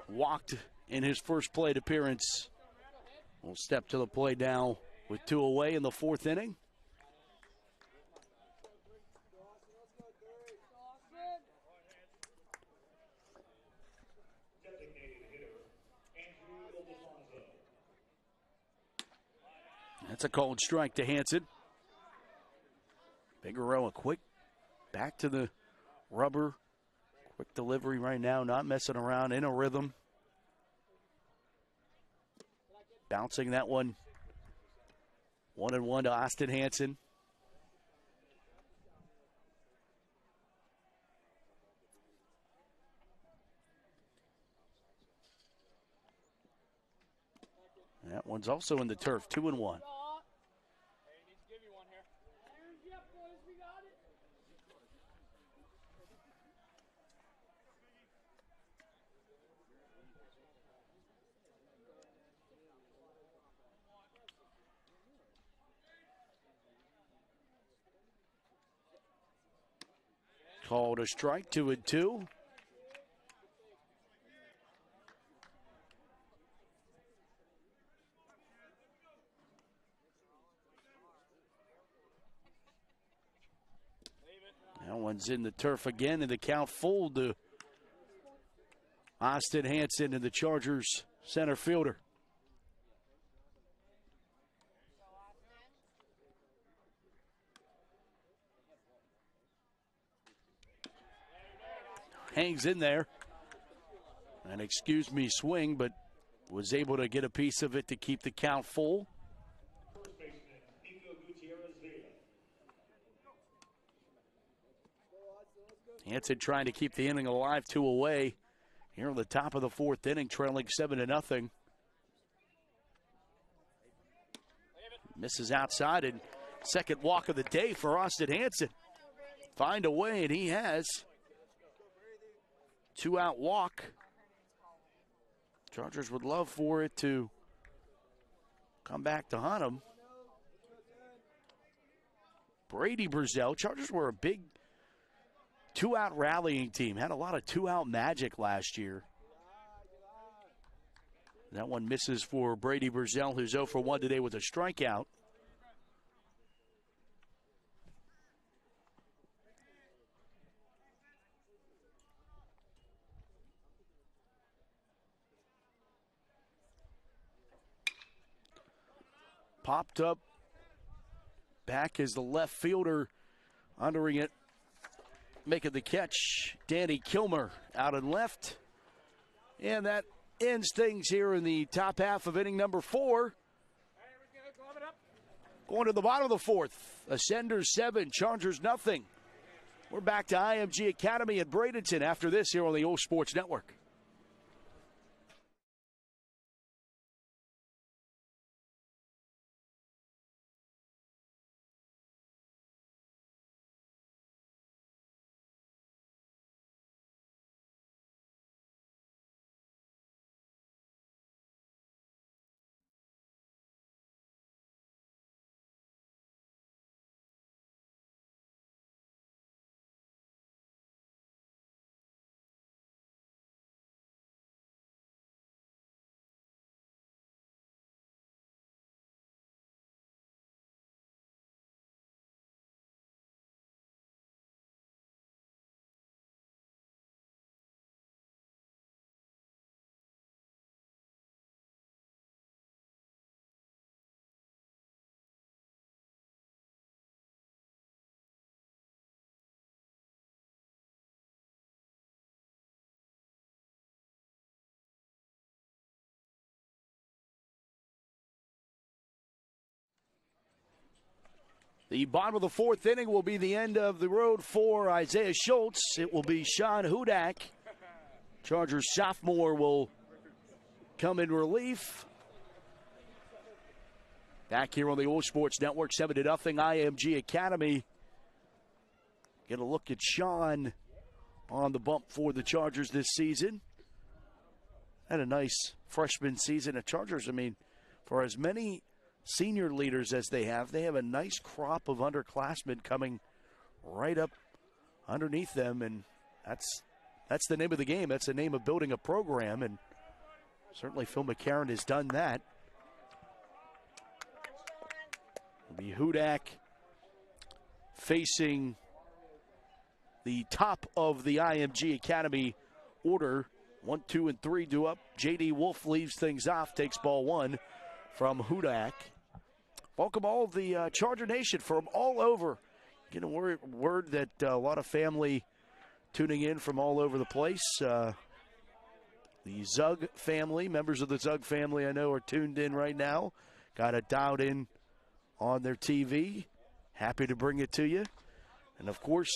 walked in his first plate appearance. Will step to the plate now with 2 away in the 4th inning. That's a called strike to Hansen. Figueroa quick back to the rubber. Quick delivery right now, not messing around, in a rhythm. Bouncing that one. 1-1 to Austin Hansen. That one's also in the turf, 2-1. Called a strike, 2-2. That one's in the turf again, and the count full to Austin Hansen and the Chargers center fielder. Hangs in there. And excuse me, swing, but was able to get a piece of it to keep the count full. Hansen trying to keep the inning alive, 2 away. Here on the top of the 4th inning, trailing 7-0. Misses outside, and second walk of the day for Austin Hansen. Find a way, and he has. 2-out walk. Chargers would love for it to come back to hunt him. Brady Brazell. Chargers were a big 2-out rallying team. Had a lot of 2-out magic last year. That one misses for Brady Brazell, who's 0 for 1 today with a strikeout. Popped up. Back is the left fielder. Undering it. Making the catch. Danny Kilmer out and left. And that ends things here in the top half of inning number 4. Going to the bottom of the 4th. Ascenders 7, Chargers nothing. We're back to IMG Academy at Bradenton after this here on the OLSH Sports Network. The bottom of the fourth inning will be the end of the road for Isaiah Schultz. It will be Sean Hudak. Chargers sophomore will come in relief. Back here on the OLSH Sports Network, 7-0 IMG Academy. Get a look at Sean on the bump for the Chargers this season. Had a nice freshman season at Chargers. I mean, for as many senior leaders as they have a nice crop of underclassmen coming right up underneath them, and that's the name of the game. That's the name of building a program, and certainly Phil McCarron has done that. It'll be Hudak facing the top of the IMG Academy order. 1, 2, and 3 due up. J.D. Wolf leaves things off, takes ball one from Hudak. Welcome all of the Charger Nation from all over. Getting word that a lot of family tuning in from all over the place. The Zug family, members of the Zug family I know are tuned in right now. Got it dialed in on their TV. Happy to bring it to you. And of course,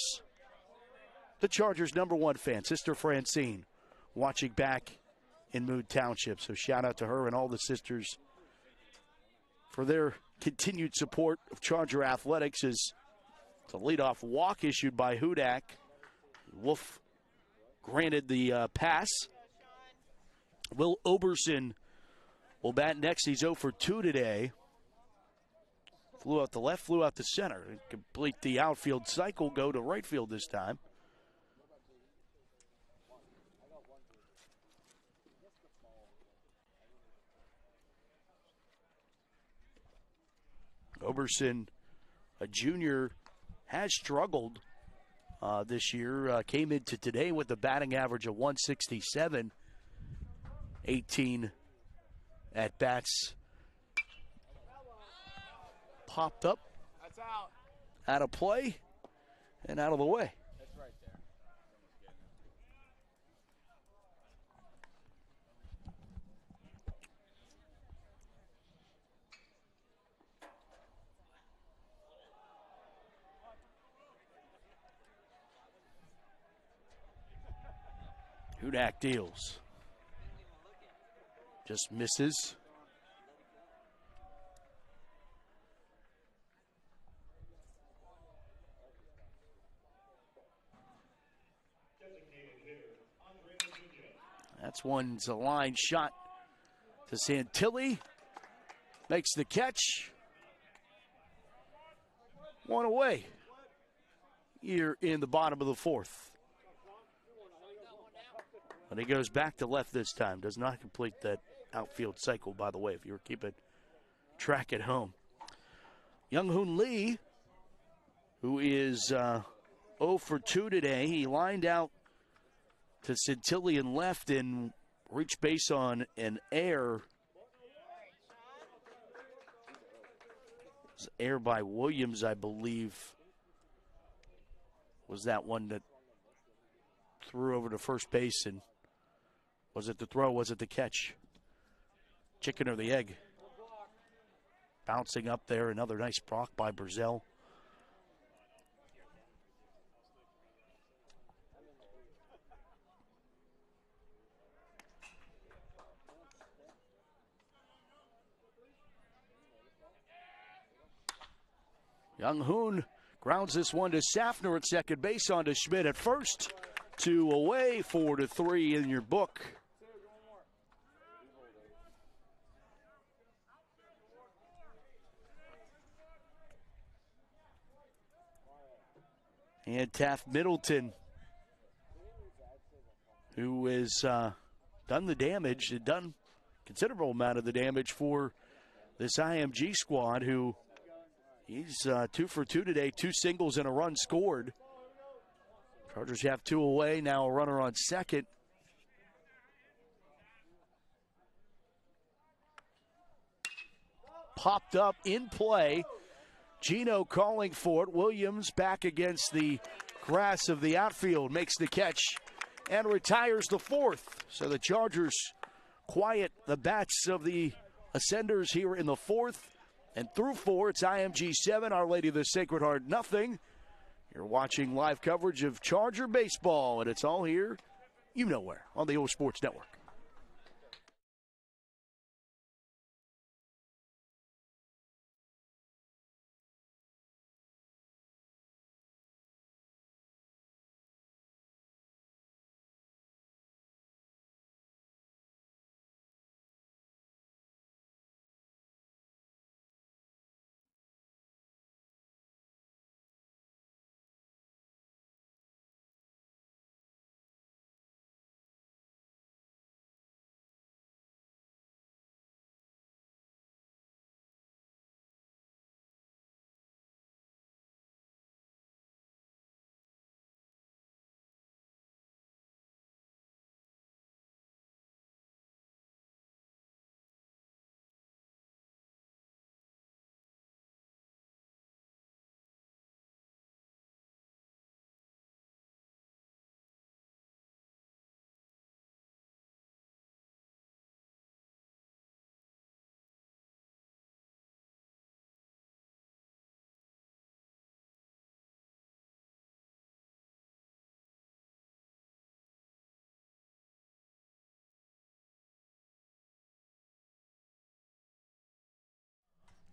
the Chargers' #1 fan, Sister Francine, watching back in Mood Township. So shout out to her and all the sisters for their continued support of Charger athletics. As it's a leadoff walk issued by Hudak. Wolf granted the pass. Will Oberson will bat next. He's 0 for 2 today. Flew out the left, flew out the center. Complete the outfield cycle, go to right field this time. Oberson, a junior, has struggled this year. Came into today with a batting average of 167. 18 at-bats. Popped up. That's out. Out of play and out of the way. That's right there. Hudak deals. Just misses. That's one's a line shot to Santilli. Makes the catch. One away here in the bottom of the fourth. And he goes back to left this time. Does not complete that outfield cycle, by the way, if you were keeping track at home. Young Hoon Lee, who is 0 for 2 today. He lined out to Santilli and left and reached base on an error. It was error by Williams, I believe. Was that one that threw over to first base? And was it the throw? Was it the catch? Chicken or the egg? Bouncing up there. Another nice block by Brazil. Young Hoon grounds this one to Safner at second base, on to Schmidt at first. 2 away, 4-3 in your book. And Taft Middleton, who has done the damage, done considerable amount of the damage for this IMG squad, who he's 2 for 2 today, 2 singles and a run scored. Chargers have 2 away, now a runner on second. Popped up in play. Gino calling for it. Williams back against the grass of the outfield, makes the catch and retires the fourth. So the Chargers quiet the bats of the Ascenders here in the fourth. And through 4, it's IMG 7, Our Lady of the Sacred Heart nothing. You're watching live coverage of Charger baseball, and it's all here, you know where, on the OLSH Sports Network.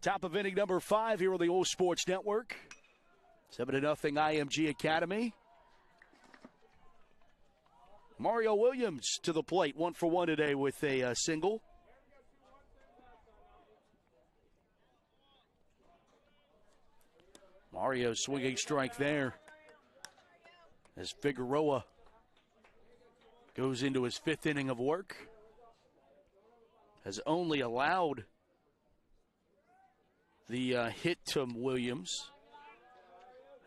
Top of inning number 5 here on the OLSH Sports Network. 7-0 IMG Academy. Mario Williams to the plate, 1 for 1 today with a single. Mario swinging strike there as Figueroa goes into his 5th inning of work. Has only allowed the hit to Williams,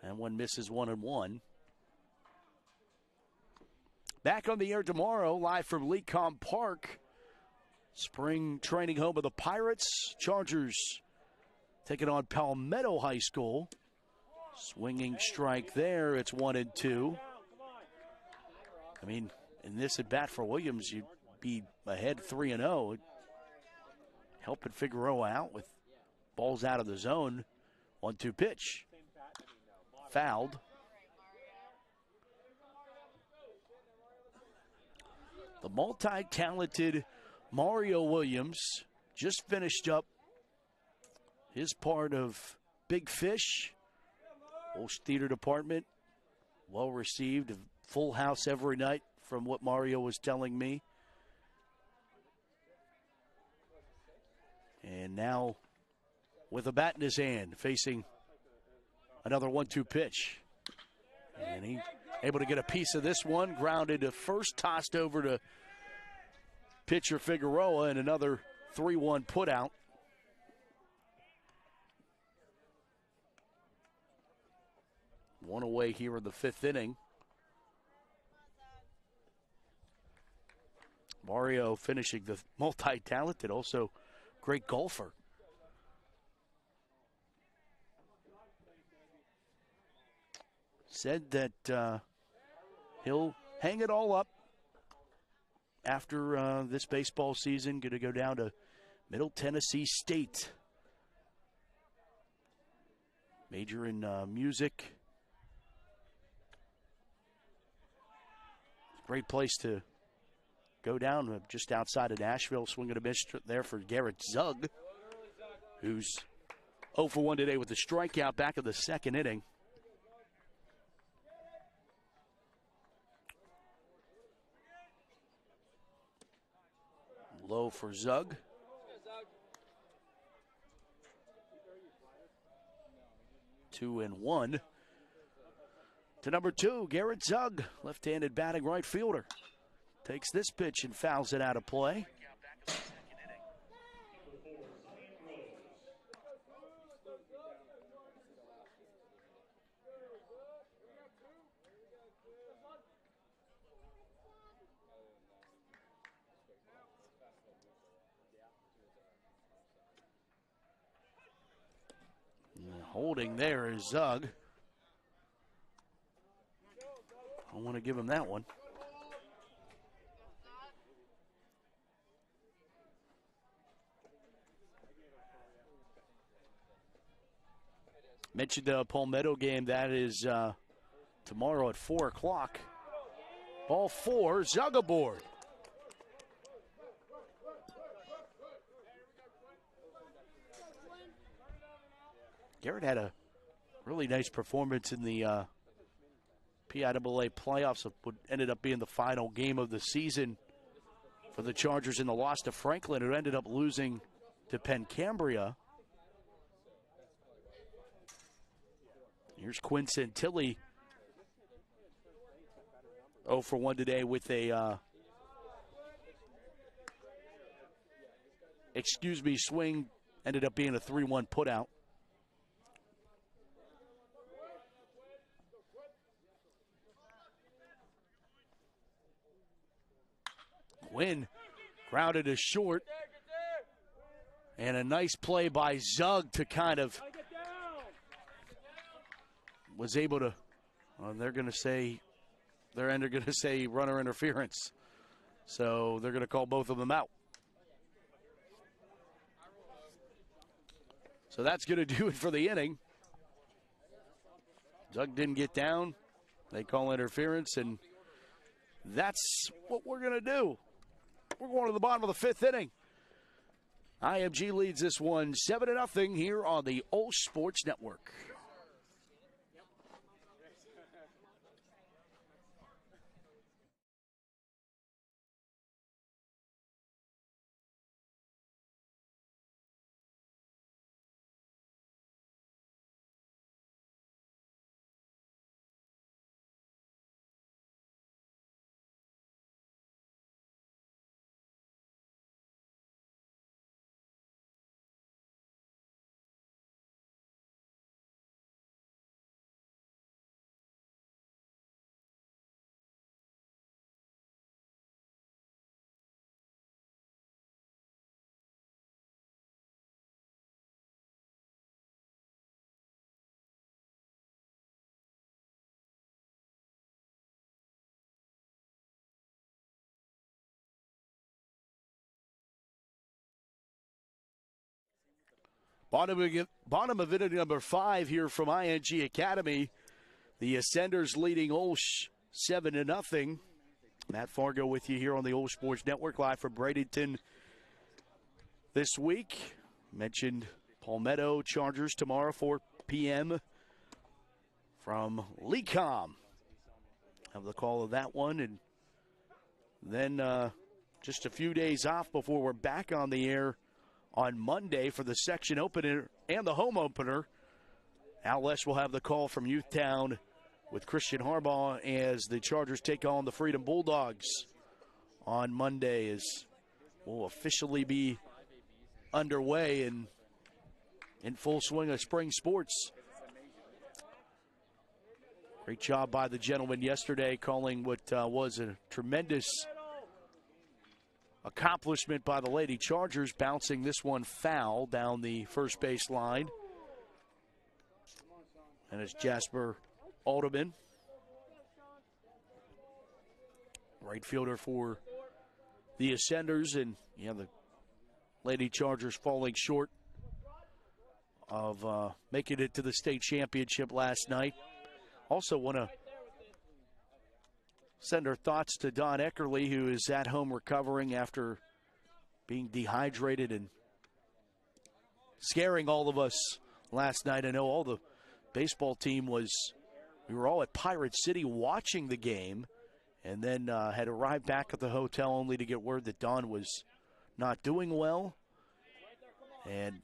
and one misses 1-1. Back on the air tomorrow, live from Lecom Park, spring training home of the Pirates. Chargers taking on Palmetto High School. Swinging strike there, it's 1-2. I mean, in this at bat for Williams, you'd be ahead 3-0. Helping Figueroa out with balls out of the zone. 1-2 pitch. Fouled. The multi-talented Mario Williams just finished up his part of Big Fish. OLSH Theater Department. Well received. Full house every night from what Mario was telling me. And now with a bat in his hand, facing another 1-2 pitch. And he able to get a piece of this one. Grounded to first, tossed over to pitcher Figueroa, and another 3-1 put out. One away here in the 5th inning. Mario finishing the multi-talented, also great golfer. Said that he'll hang it all up after this baseball season. Going to go down to Middle Tennessee State. Major in music. Great place to go down, just outside of Nashville. Swinging a miss there for Garrett Zug, who's 0 for 1 today with the strikeout back in the second inning. Low for Zug. Two and one. To number 2, Garrett Zug, left-handed batting right fielder. Takes this pitch and fouls it out of play. Holding there is Zug. I want to give him that one. Mentioned the Palmetto game. That is tomorrow at 4 o'clock. Ball 4, Zug aboard. Garrett had a really nice performance in the PIAA playoffs. What ended up being the final game of the season for the Chargers in the loss to Franklin, who ended up losing to Penn Cambria. Here's Quinn Santilli, 0 for 1 today with a swing. Ended up being a 3-1 putout. Quinn grounded to short. And a nice play by Zug to kind of was able to, they're going to say runner interference. So they're going to call both of them out. So that's going to do it for the inning. Zug didn't get down. They call interference, and that's what we're going to do. We're going to the bottom of the 5th inning. IMG leads this one 7-0 here on the OLSH Sports Network. Bottom of inning number 5 here from IMG Academy. The Ascenders leading OLSH 7-0. Matt Fargo with you here on the OLSH Sports Network, live from Bradenton this week. Mentioned Palmetto Chargers tomorrow, 4 p.m. from Lecom. Have the call of that one. And then just a few days off before we're back on the air on Monday for the section opener and the home opener. OLSH will have the call from Youthtown with Christian Harbaugh as the Chargers take on the Freedom Bulldogs on Monday, as will officially be underway and in full swing of spring sports. Great job by the gentleman yesterday calling what was a tremendous accomplishment by the Lady Chargers, bouncing this one foul down the first base line. And it's Jasper Alderman, right fielder for the Ascenders. And the Lady Chargers falling short of making it to the state championship last night. Also want to send our thoughts to Don Eckerly, who is at home recovering after being dehydrated and scaring all of us last night. I know all the baseball team we were all at Pirate City watching the game, and then had arrived back at the hotel only to get word that Don was not doing well. And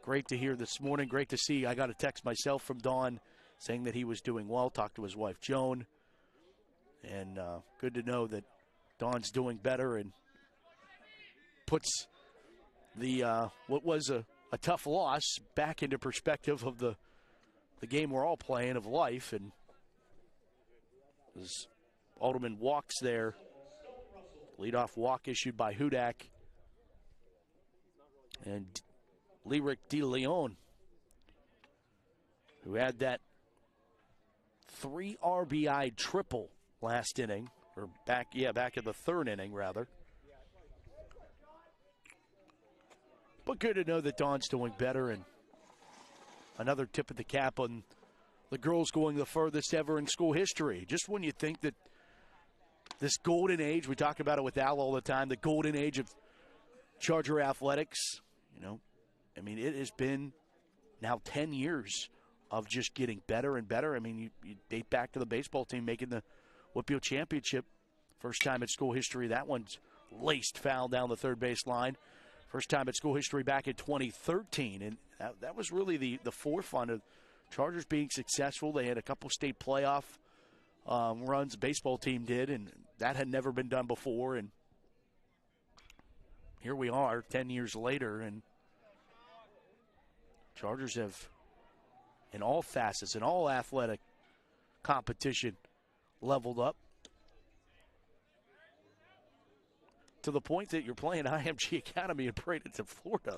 great to hear this morning. Great to see. I got a text myself from Don saying that he was doing well. Talked to his wife, Joan. And good to know that Don's doing better and puts the what was a tough loss back into perspective of the game we're all playing of life. And as Alderman walks there, leadoff walk issued by Hudak. And Lyric De Leon, who had that 3 RBI triple last inning, or back in the third inning, rather. But good to know that Don's doing better, and another tip of the cap on the girls going the furthest ever in school history. Just when you think that this golden age, we talk about it with Al all the time, the golden age of Charger athletics, I mean, it has been now 10 years of just getting better and better. I mean, you date back to the baseball team making the Whitfield Championship. First time in school history. That one's laced foul down the third base line. First time in school history back in 2013. And that was really the forefront of Chargers being successful. They had a couple state playoff runs the baseball team did, and that had never been done before. And here we are 10 years later, and Chargers have, in all facets, in all athletic competition, leveled up to the point that you're playing IMG Academy in Bradenton, Florida.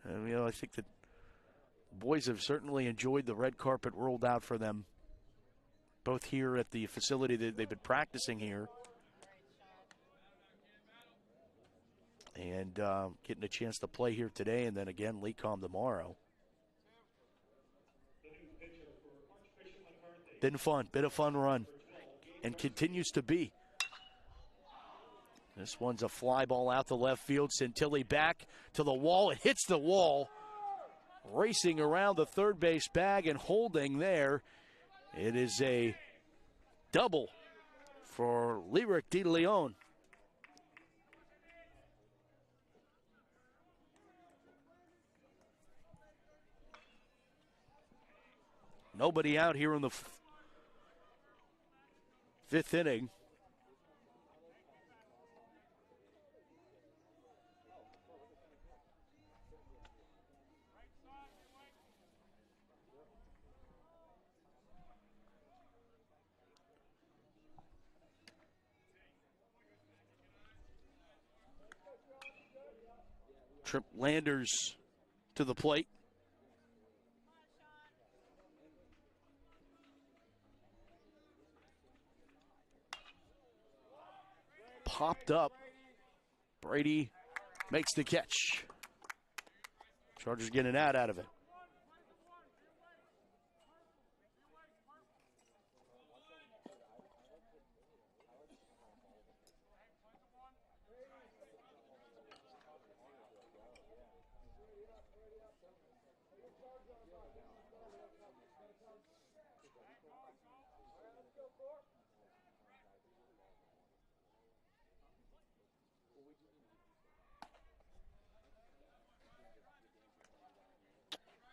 I think that boys have certainly enjoyed the red carpet rolled out for them, both here at the facility that they've been practicing here, and getting a chance to play here today, and then again Lecom tomorrow. Been a fun run, and continues to be. This one's a fly ball out to left field. Santilli back to the wall. It hits the wall, racing around the third base bag and holding there. It is a double for Lyric De Leon. Nobody out here in the fifth inning. Trip Landers to the plate. Popped up. Brady makes the catch. Chargers getting an out of it.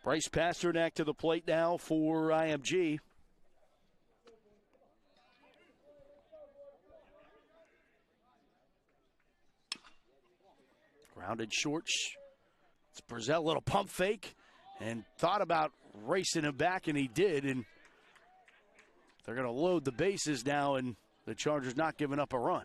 Bryce Pasternak to the plate now for IMG. Grounded short. It's Brazell, little pump fake, and thought about racing him back, and he did. And they're going to load the bases now, and the Chargers not giving up a run.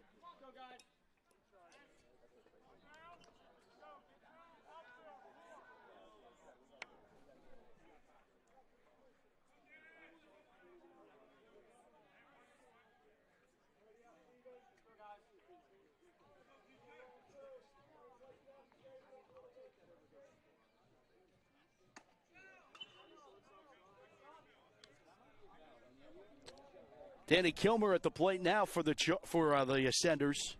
Danny Kilmer at the plate now for the Ascenders.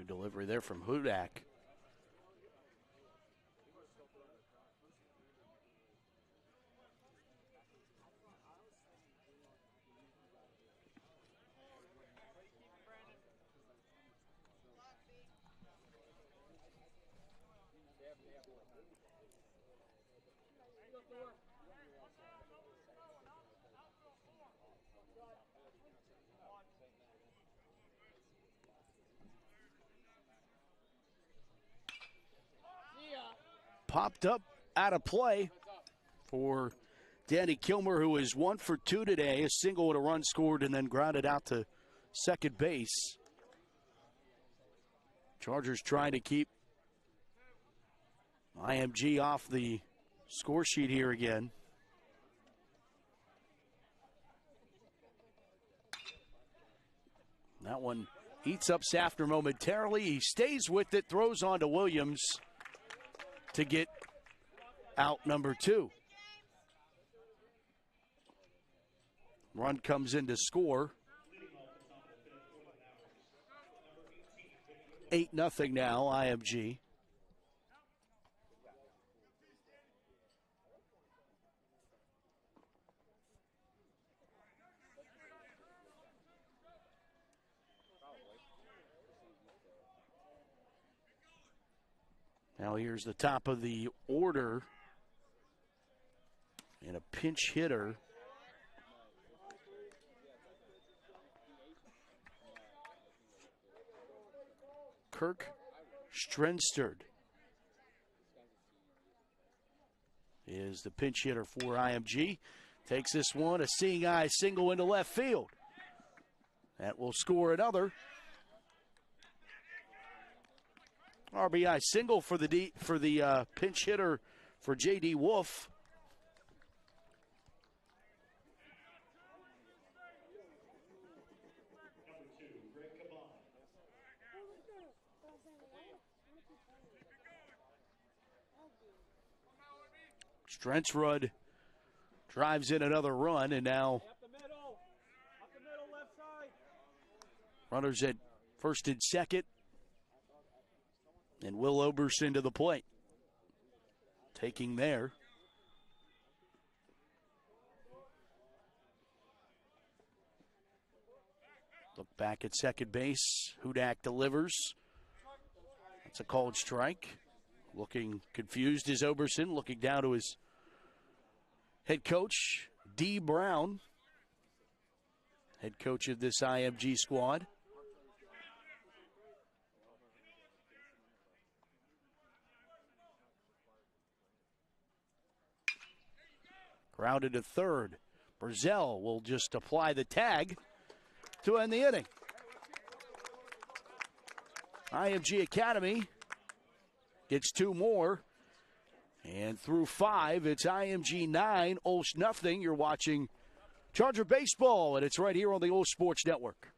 delivery there from Hudak. Popped up out of play for Danny Kilmer, who is 1 for 2 today. A single and a run scored and then grounded out to second base. Chargers trying to keep IMG off the score sheet here again. That one eats up Safner momentarily. He stays with it, throws on to Williams to get out number 2. Run comes in to score. 8-0 now, IMG. Now here's the top of the order. And a pinch hitter. Kirk Strensterd is the pinch hitter for IMG. Takes this one, a seeing eye single into left field. That will score another. RBI single for the pinch hitter for J.D. Wolf. Strentsrud drives in another run, and now runners at first and second. And Will Oberson to the plate. Taking there. Look back at second base. Hudak delivers. That's a called strike. Looking confused is Oberson, looking down to his head coach, D. Brown, head coach of this IMG squad. Grounded to third. Brazell will just apply the tag to end the inning. IMG Academy gets 2 more. And through 5, it's IMG 9, OLSH nothing. You're watching Charger Baseball, and it's right here on the OLSH Sports Network.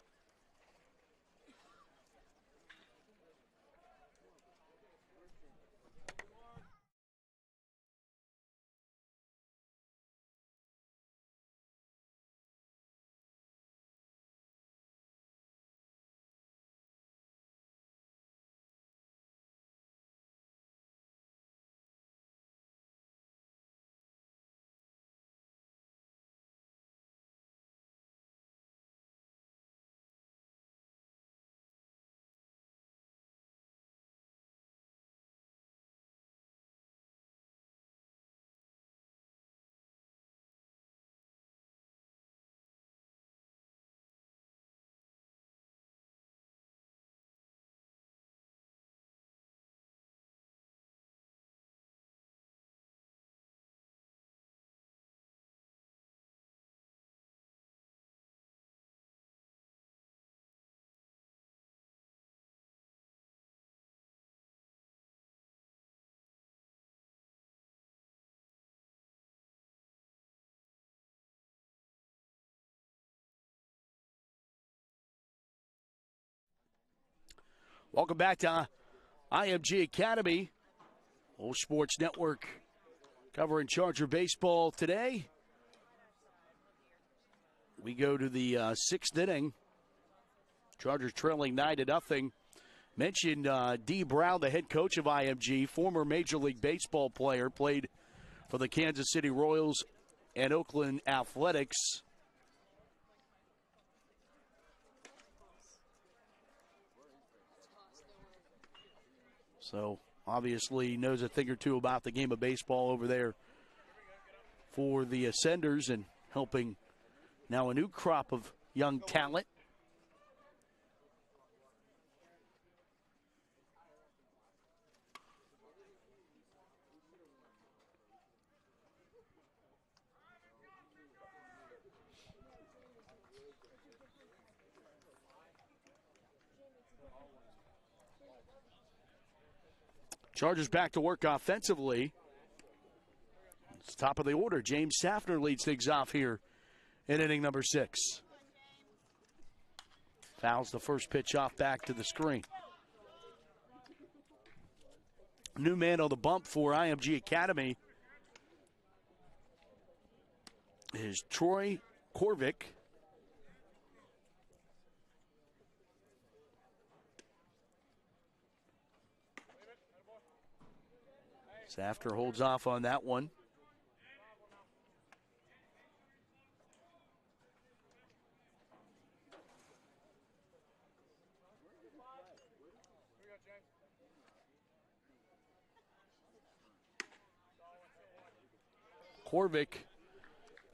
Welcome back to IMG Academy, OLSH Sports Network, covering Charger Baseball today. We go to the 6th inning. Chargers trailing 9-0 Mentioned Dee Brown, the head coach of IMG, former Major League Baseball player, played for the Kansas City Royals and Oakland Athletics. So obviously knows a thing or two about the game of baseball over there for the Ascenders, and helping now a new crop of young talent. Chargers back to work offensively. It's top of the order. James Safner leads things off here in inning number 6. Fouls the first pitch off back to the screen. New man on the bump for IMG Academy is Troy Korvick. Safter holds off on that one. Korvick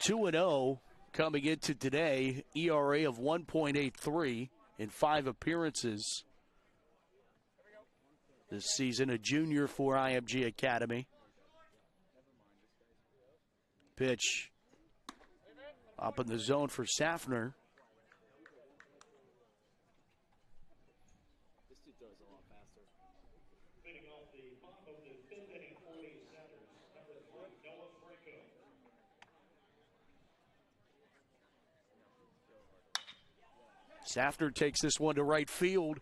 2-0 coming into today. ERA of 1.83 in 5 appearances this season. A junior for IMG Academy. Pitch up in the zone for Safner. Safner takes this one to right field.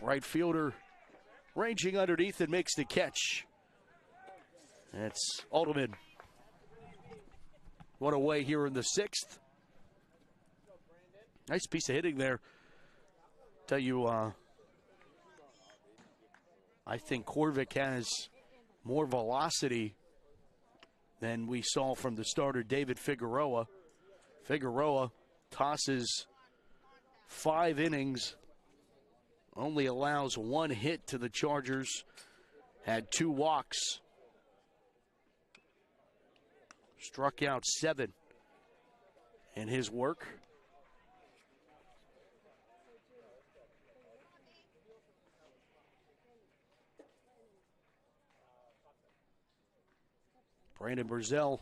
Right fielder ranging underneath and makes the catch. That's Alderman. One away here in the 6th. Nice piece of hitting there. Tell you, I think Korvick has more velocity than we saw from the starter, David Figueroa. Figueroa tosses 5 innings, only allows 1 hit to the Chargers, had 2 walks, struck out 7 in his work. Brandon Burzell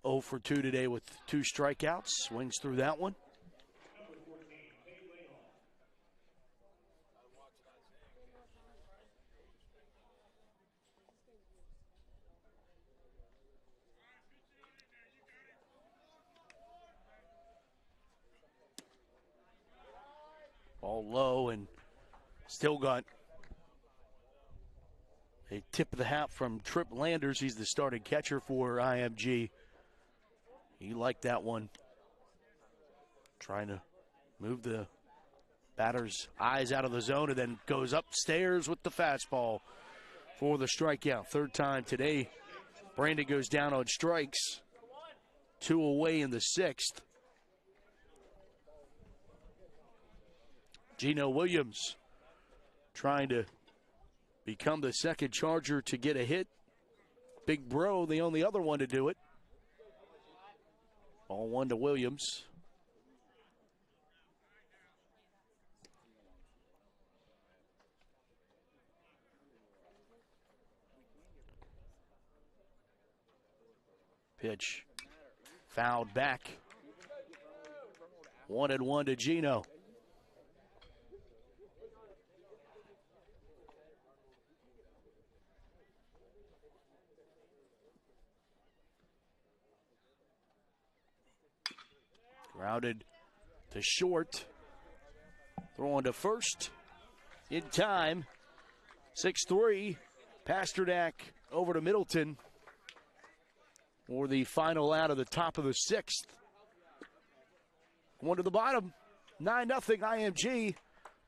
0 for 2 today with 2 strikeouts, swings through that one. Ball low, and still got a tip of the hat from Trip Landers. He's the starting catcher for IMG. He liked that one. Trying to move the batter's eyes out of the zone, and then goes upstairs with the fastball for the strikeout. 3rd time today. Brandon goes down on strikes. 2 away in the 6th. Gino Williams trying to become the 2nd Charger to get a hit. Big Bro, the only other one to do it. Ball 1 to Williams. Pitch fouled back. 1-1 to Gino. Grounded to short. Throwing to first. In time. 6-3. Pasternak over to Middleton for the final out of the top of the 6th. One to the bottom. 9-0 IMG.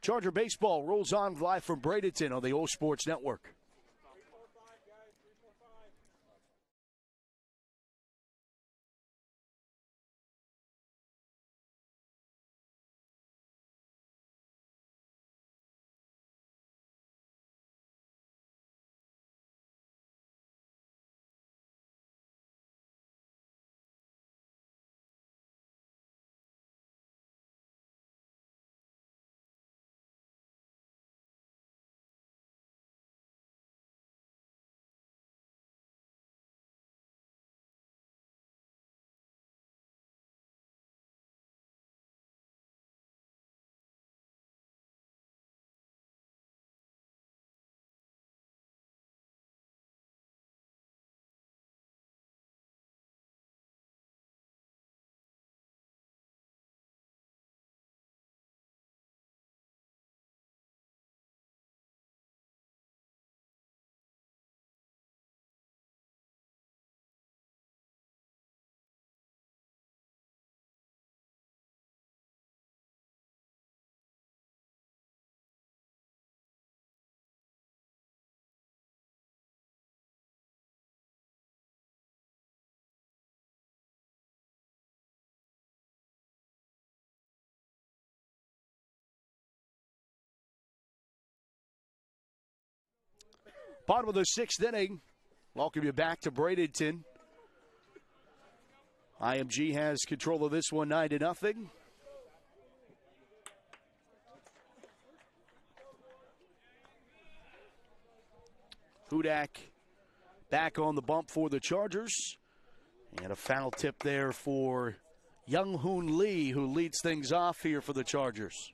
Charger baseball rolls on live from Bradenton on the OLSH Sports Network. Bottom of the sixth inning. Welcome you back to Bradenton. IMG has control of this one 9-0. Hudak back on the bump for the Chargers. And a foul tip there for Young Hoon Lee, who leads things off here for the Chargers.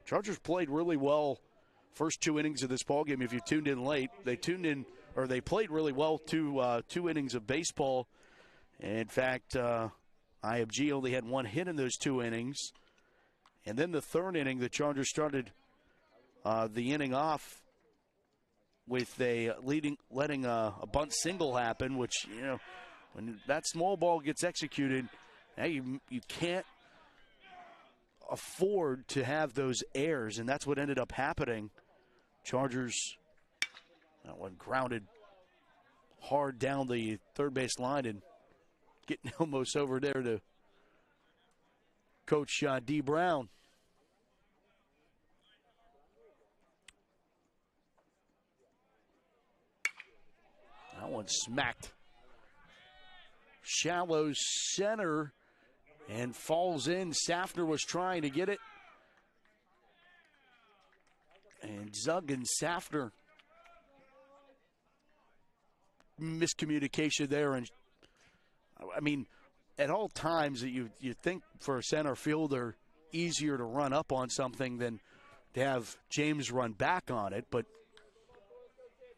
Chargers played really well first two innings of this ballgame. If you tuned in late, they played really well two innings of baseball. In fact, IMG only had one hit in those two innings. And then the third inning, the Chargers started the inning off with letting a bunt single happen, which, you know, when that small ball gets executed, now you can't afford to have those errors, and that's what ended up happening. Chargers, that one grounded hard down the third base line and getting almost over there to Coach D. Brown. That one smacked shallow center and falls in. Safner was trying to get it. And Zug and Safner, miscommunication there. And I mean, at all times that you think for a center fielder, easier to run up on something than to have James run back on it. But,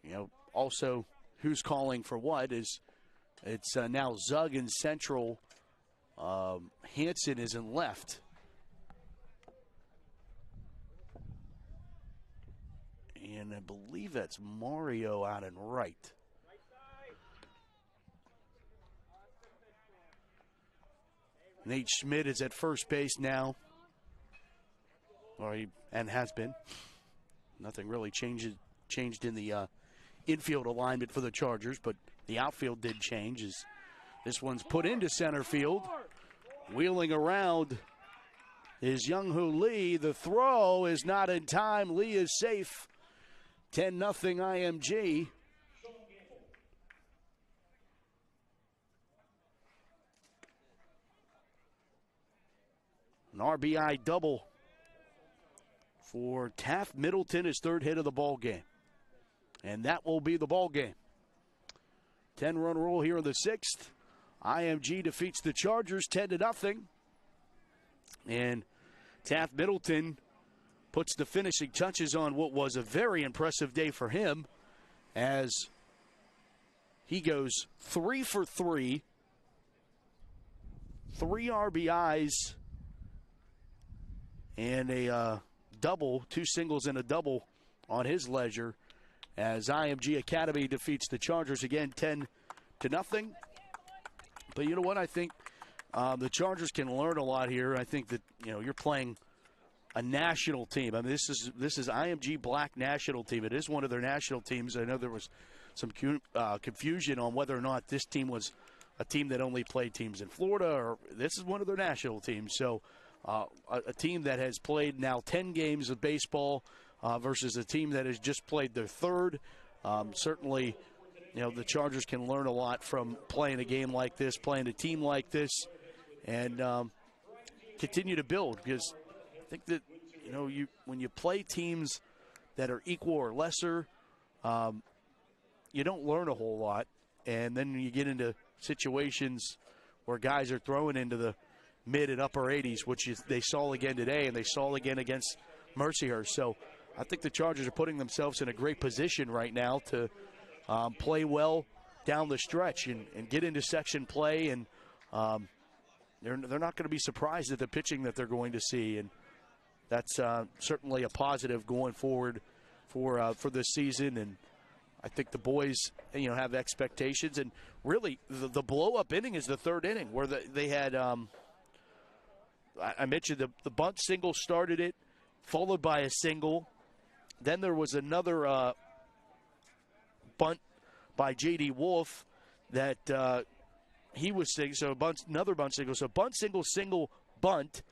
you know, also who's calling for what is it's now Zug in central. Hansen is in left. And I believe that's Mario out in right. Nate Schmidt is at first base now. And has been. Nothing really changed in the infield alignment for the Chargers, but the outfield did change as this one's put into center field. Wheeling around is Young-Hoo Lee. The throw is not in time. Lee is safe. 10-0 IMG. An RBI double for Taft Middleton, his third hit of the ball game. And that will be the ball game. 10-run rule here in the sixth. IMG defeats the Chargers 10-0. And Taft Middleton puts the finishing touches on what was a very impressive day for him as he goes 3 for 3, 3 RBIs, and a double, 2 singles and a double on his leisure as IMG Academy defeats the Chargers again 10-0. But you know what? I think the Chargers can learn a lot here. I think that, you're playing a national team. I mean, this is IMG Black national team. It is one of their national teams. I know there was some confusion on whether or not this team was a team that only played teams in Florida, or this is one of their national teams. So a team that has played now 10 games of baseball versus a team that has just played their third. Certainly, the Chargers can learn a lot from playing a game like this, playing a team like this, and continue to build, because I think that, when you play teams that are equal or lesser, you don't learn a whole lot. And then you get into situations where guys are throwing into the mid and upper 80s, which they saw again today, and they saw again against Mercyhurst. So I think the Chargers are putting themselves in a great position right now to play well down the stretch and get into section play. And they're not going to be surprised at the pitching that they're going to see. And that's certainly a positive going forward for this season. And I think the boys, have expectations. And really, the blow-up inning is the third inning, where they had, I mentioned the bunt single started it, followed by a single. Then there was another bunt by J.D. Wolf that he was singing. So another bunt single. So bunt, single, bunt,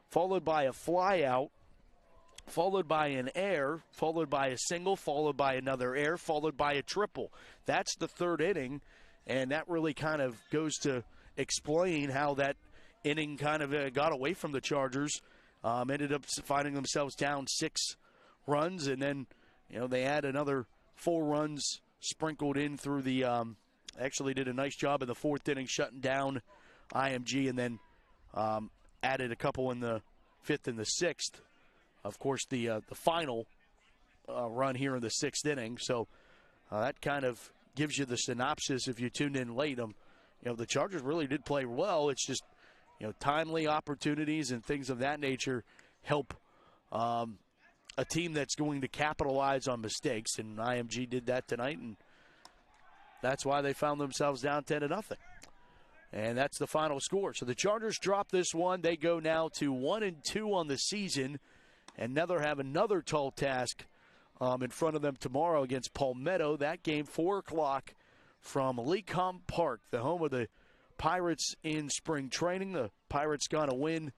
followed by a fly out, followed by an air, followed by a single, followed by another air, followed by a triple. That's the third inning, and that really kind of goes to explain how that inning kind of got away from the Chargers. Ended up finding themselves down 6 runs, and then, they had another 4 runs sprinkled in through the actually did a nice job in the 4th inning shutting down IMG, and then added a couple in the 5th and the 6th. Of course, the final run here in the 6th inning. So that kind of gives you the synopsis if you tuned in late. The Chargers really did play well. It's just, timely opportunities and things of that nature help a team that's going to capitalize on mistakes. And IMG did that tonight, and that's why they found themselves down 10-0. And that's the final score. So the Chargers drop this one. They go now to 1-2 on the season. And now they have another tall task in front of them tomorrow against Palmetto. That game, 4 o'clock from Lecombe Park, the home of the Pirates in spring training. The Pirates got a win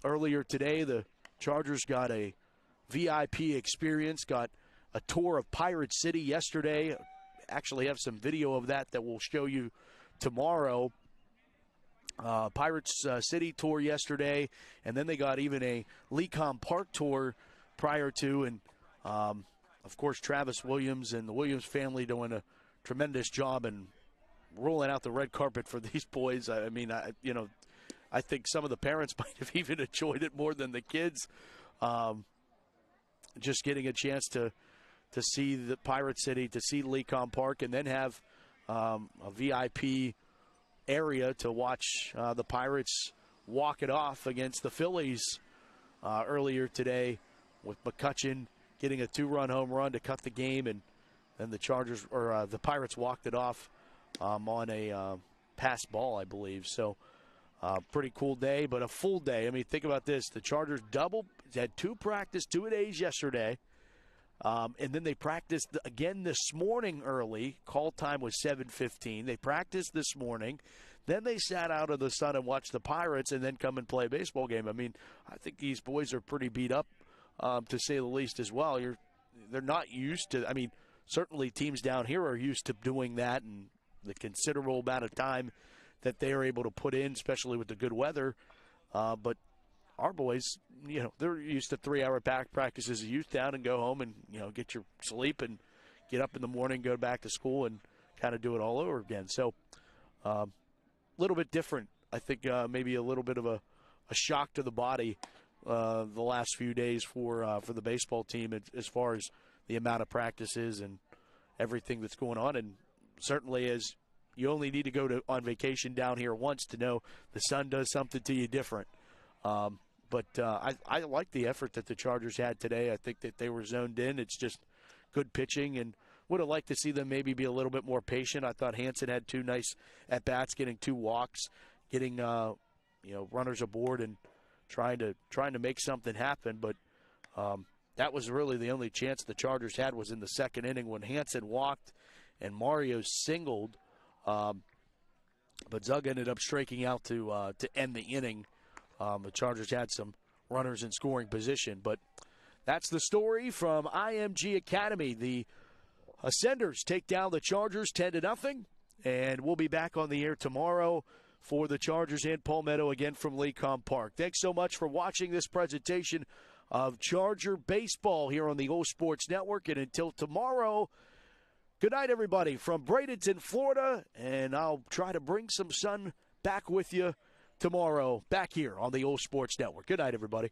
earlier today. The Chargers got a VIP experience, got a tour of Pirate City yesterday. Actually have some video of that we'll show you tomorrow. Pirates City tour yesterday, and then they got even a Lecombe Park tour prior to, and of course Travis Williams and the Williams family doing a tremendous job and rolling out the red carpet for these boys. I mean, I think some of the parents might have even enjoyed it more than the kids. Just getting a chance to see the Pirate City, to see Lecombe Park, and then have a VIP area to watch the Pirates walk it off against the Phillies earlier today, with McCutcheon getting a 2-run home run to cut the game, and then the Pirates walked it off on a pass ball, I believe. So pretty cool day, but a full day. I mean, think about this. The Chargers had 2 practice 2-a-days yesterday. And then they practiced again this morning early. Call time was 7:15. They practiced this morning. Then they sat out of the sun and watched the Pirates and then come and play a baseball game. I mean, I think these boys are pretty beat up, to say the least, as well. They're not used to, I mean, certainly teams down here are used to doing that, and the considerable amount of time that they are able to put in, especially with the good weather. But our boys, they're used to 3-hour practices of youth down and go home and, get your sleep and get up in the morning, go back to school and kind of do it all over again. So a little bit different. I think maybe a little bit of a shock to the body the last few days for the baseball team as far as the amount of practices and everything that's going on. And certainly, as you only need to go on vacation down here once to know the sun does something to you different. But I like the effort that the Chargers had today. I think that they were zoned in. It's just good pitching, and would have liked to see them maybe be a little bit more patient. I thought Hansen had 2 nice at-bats, getting 2 walks. getting runners aboard and trying to make something happen. But that was really the only chance the Chargers had was in the second inning when Hansen walked and Mario singled. But Zug ended up striking out to end the inning. The Chargers had some runners in scoring position. But that's the story from IMG Academy. The Ascenders take down the Chargers 10-0. And we'll be back on the air tomorrow for the Chargers and Palmetto again from Lecom Park. Thanks so much for watching this presentation of Charger Baseball here on the OLSH Sports Network. And until tomorrow, good night, everybody, from Bradenton, Florida. And I'll try to bring some sun back with you tomorrow, back here on the OLSH Sports Network. Good night, everybody.